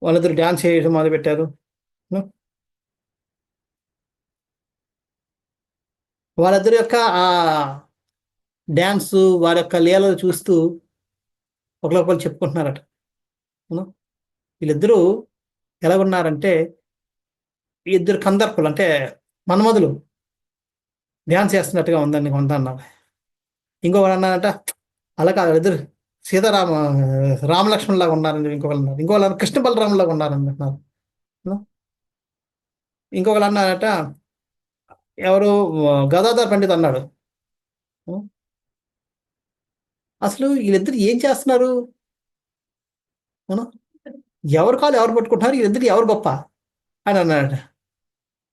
వాళ్ళిద్దరు డ్యాన్స్ చేయడం మొదలుపెట్టారు. వాళ్ళిద్దరి యొక్క ఆ డ్యాన్స్, వారి యొక్క లీలలు చూస్తూ ఒకరికొకరు చెప్పుకుంటున్నారట. వీళ్ళిద్దరూ ఎలా ఉన్నారంటే ఇద్దరు కందర్పులు, అంటే మన్మధులు డ్యాన్స్ చేస్తున్నట్టుగా ఉందని కొందన్నారు. ఇంకొకరు అన్నారట అలా కాదు, ఇద్దరు రామలక్ష్మణ్ లాగా ఉన్నారని ఇంకొకరు అన్నారు. ఇంకొకరు కృష్ణ బలరాములు లాగా ఉన్నారని అంటున్నారు. ఇంకొకరు అన్నారట, ఎవరు గదాధర్ పండిత్ అన్నాడు, అసలు వీళ్ళిద్దరు ఏం చేస్తున్నారు, ఎవరు కాలు ఎవరు పట్టుకుంటున్నారు, వీళ్ళిద్దరు ఎవరు గొప్ప అని అన్నాడట.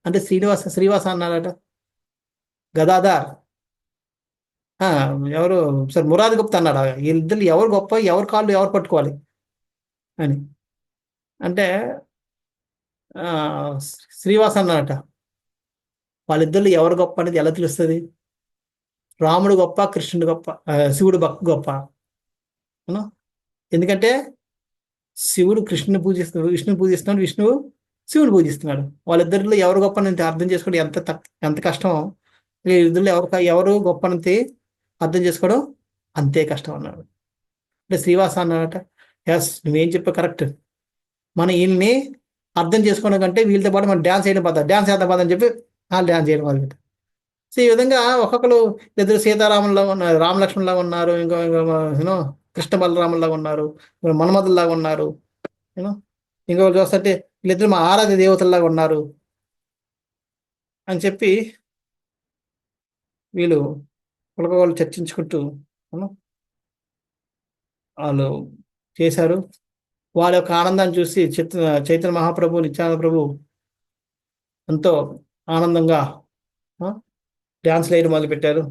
అంటే శ్రీవాస అన్నాడట. గదాధర్ ఎవరు సార్ మురారి గుప్తా అన్నాడు, వీళ్ళిద్దరు ఎవరు గొప్ప, ఎవరు కాళ్ళు ఎవరు పట్టుకోవాలి అని. అంటే శ్రీవాస అన్నాడట, వాళ్ళిద్దరు ఎవరు గొప్ప అనేది ఎలా తెలుస్తుంది, రాముడు గొప్ప, కృష్ణుడు గొప్ప, శివుడు గొప్ప. ఎందుకంటే శివుడు కృష్ణుని పూజిస్తున్నాడు, విష్ణుని పూజిస్తున్నాడు, విష్ణువు శివుని పూజిస్తున్నాడు. వాళ్ళిద్దరిలో ఎవరు గొప్ప అని అర్థం చేసుకోవడం ఎంత కష్టమో, ఇద్దరిలో ఎవరు గొప్ప అని అర్థం చేసుకోవడం అంతే కష్టం అన్నాడు. అంటే శ్రీవాస అన్నాడట, ఎస్ నువ్వేం చెప్పా కరెక్ట్, మన వీళ్ళని అర్థం చేసుకోవడం కంటే వీళ్ళతో పాటు మనం డ్యాన్స్ చేద్దాం పదని చెప్పి వాళ్ళు డ్యాన్స్ చేయడం వాళ్ళు. సో ఈ విధంగా ఒక్కొక్కరు ఇద్దరు సీతారాముల్లా ఉన్నారు, రామలక్ష్మణ్లాగా ఉన్నారు, యూనో కృష్ణ బలరాముల్లాగా ఉన్నారు, మన్మధుల్లాగా ఉన్నారు, ఇంకొకరు చూస్తుంటే వీళ్ళిద్దరు మా ఆరాధ్య దేవతల్లాగా ఉన్నారు అని చెప్పి వీళ్ళు ఒకరికొకరు చర్చించుకుంటూ వాళ్ళు చేశారు. వాళ్ళ యొక్క ఆనందాన్ని చూసి చైతన్య మహాప్రభు నిత్యానంద ప్రభు ఎంతో ఆనందంగా డ్యాన్స్ వేయడం మొదలుపెట్టారు.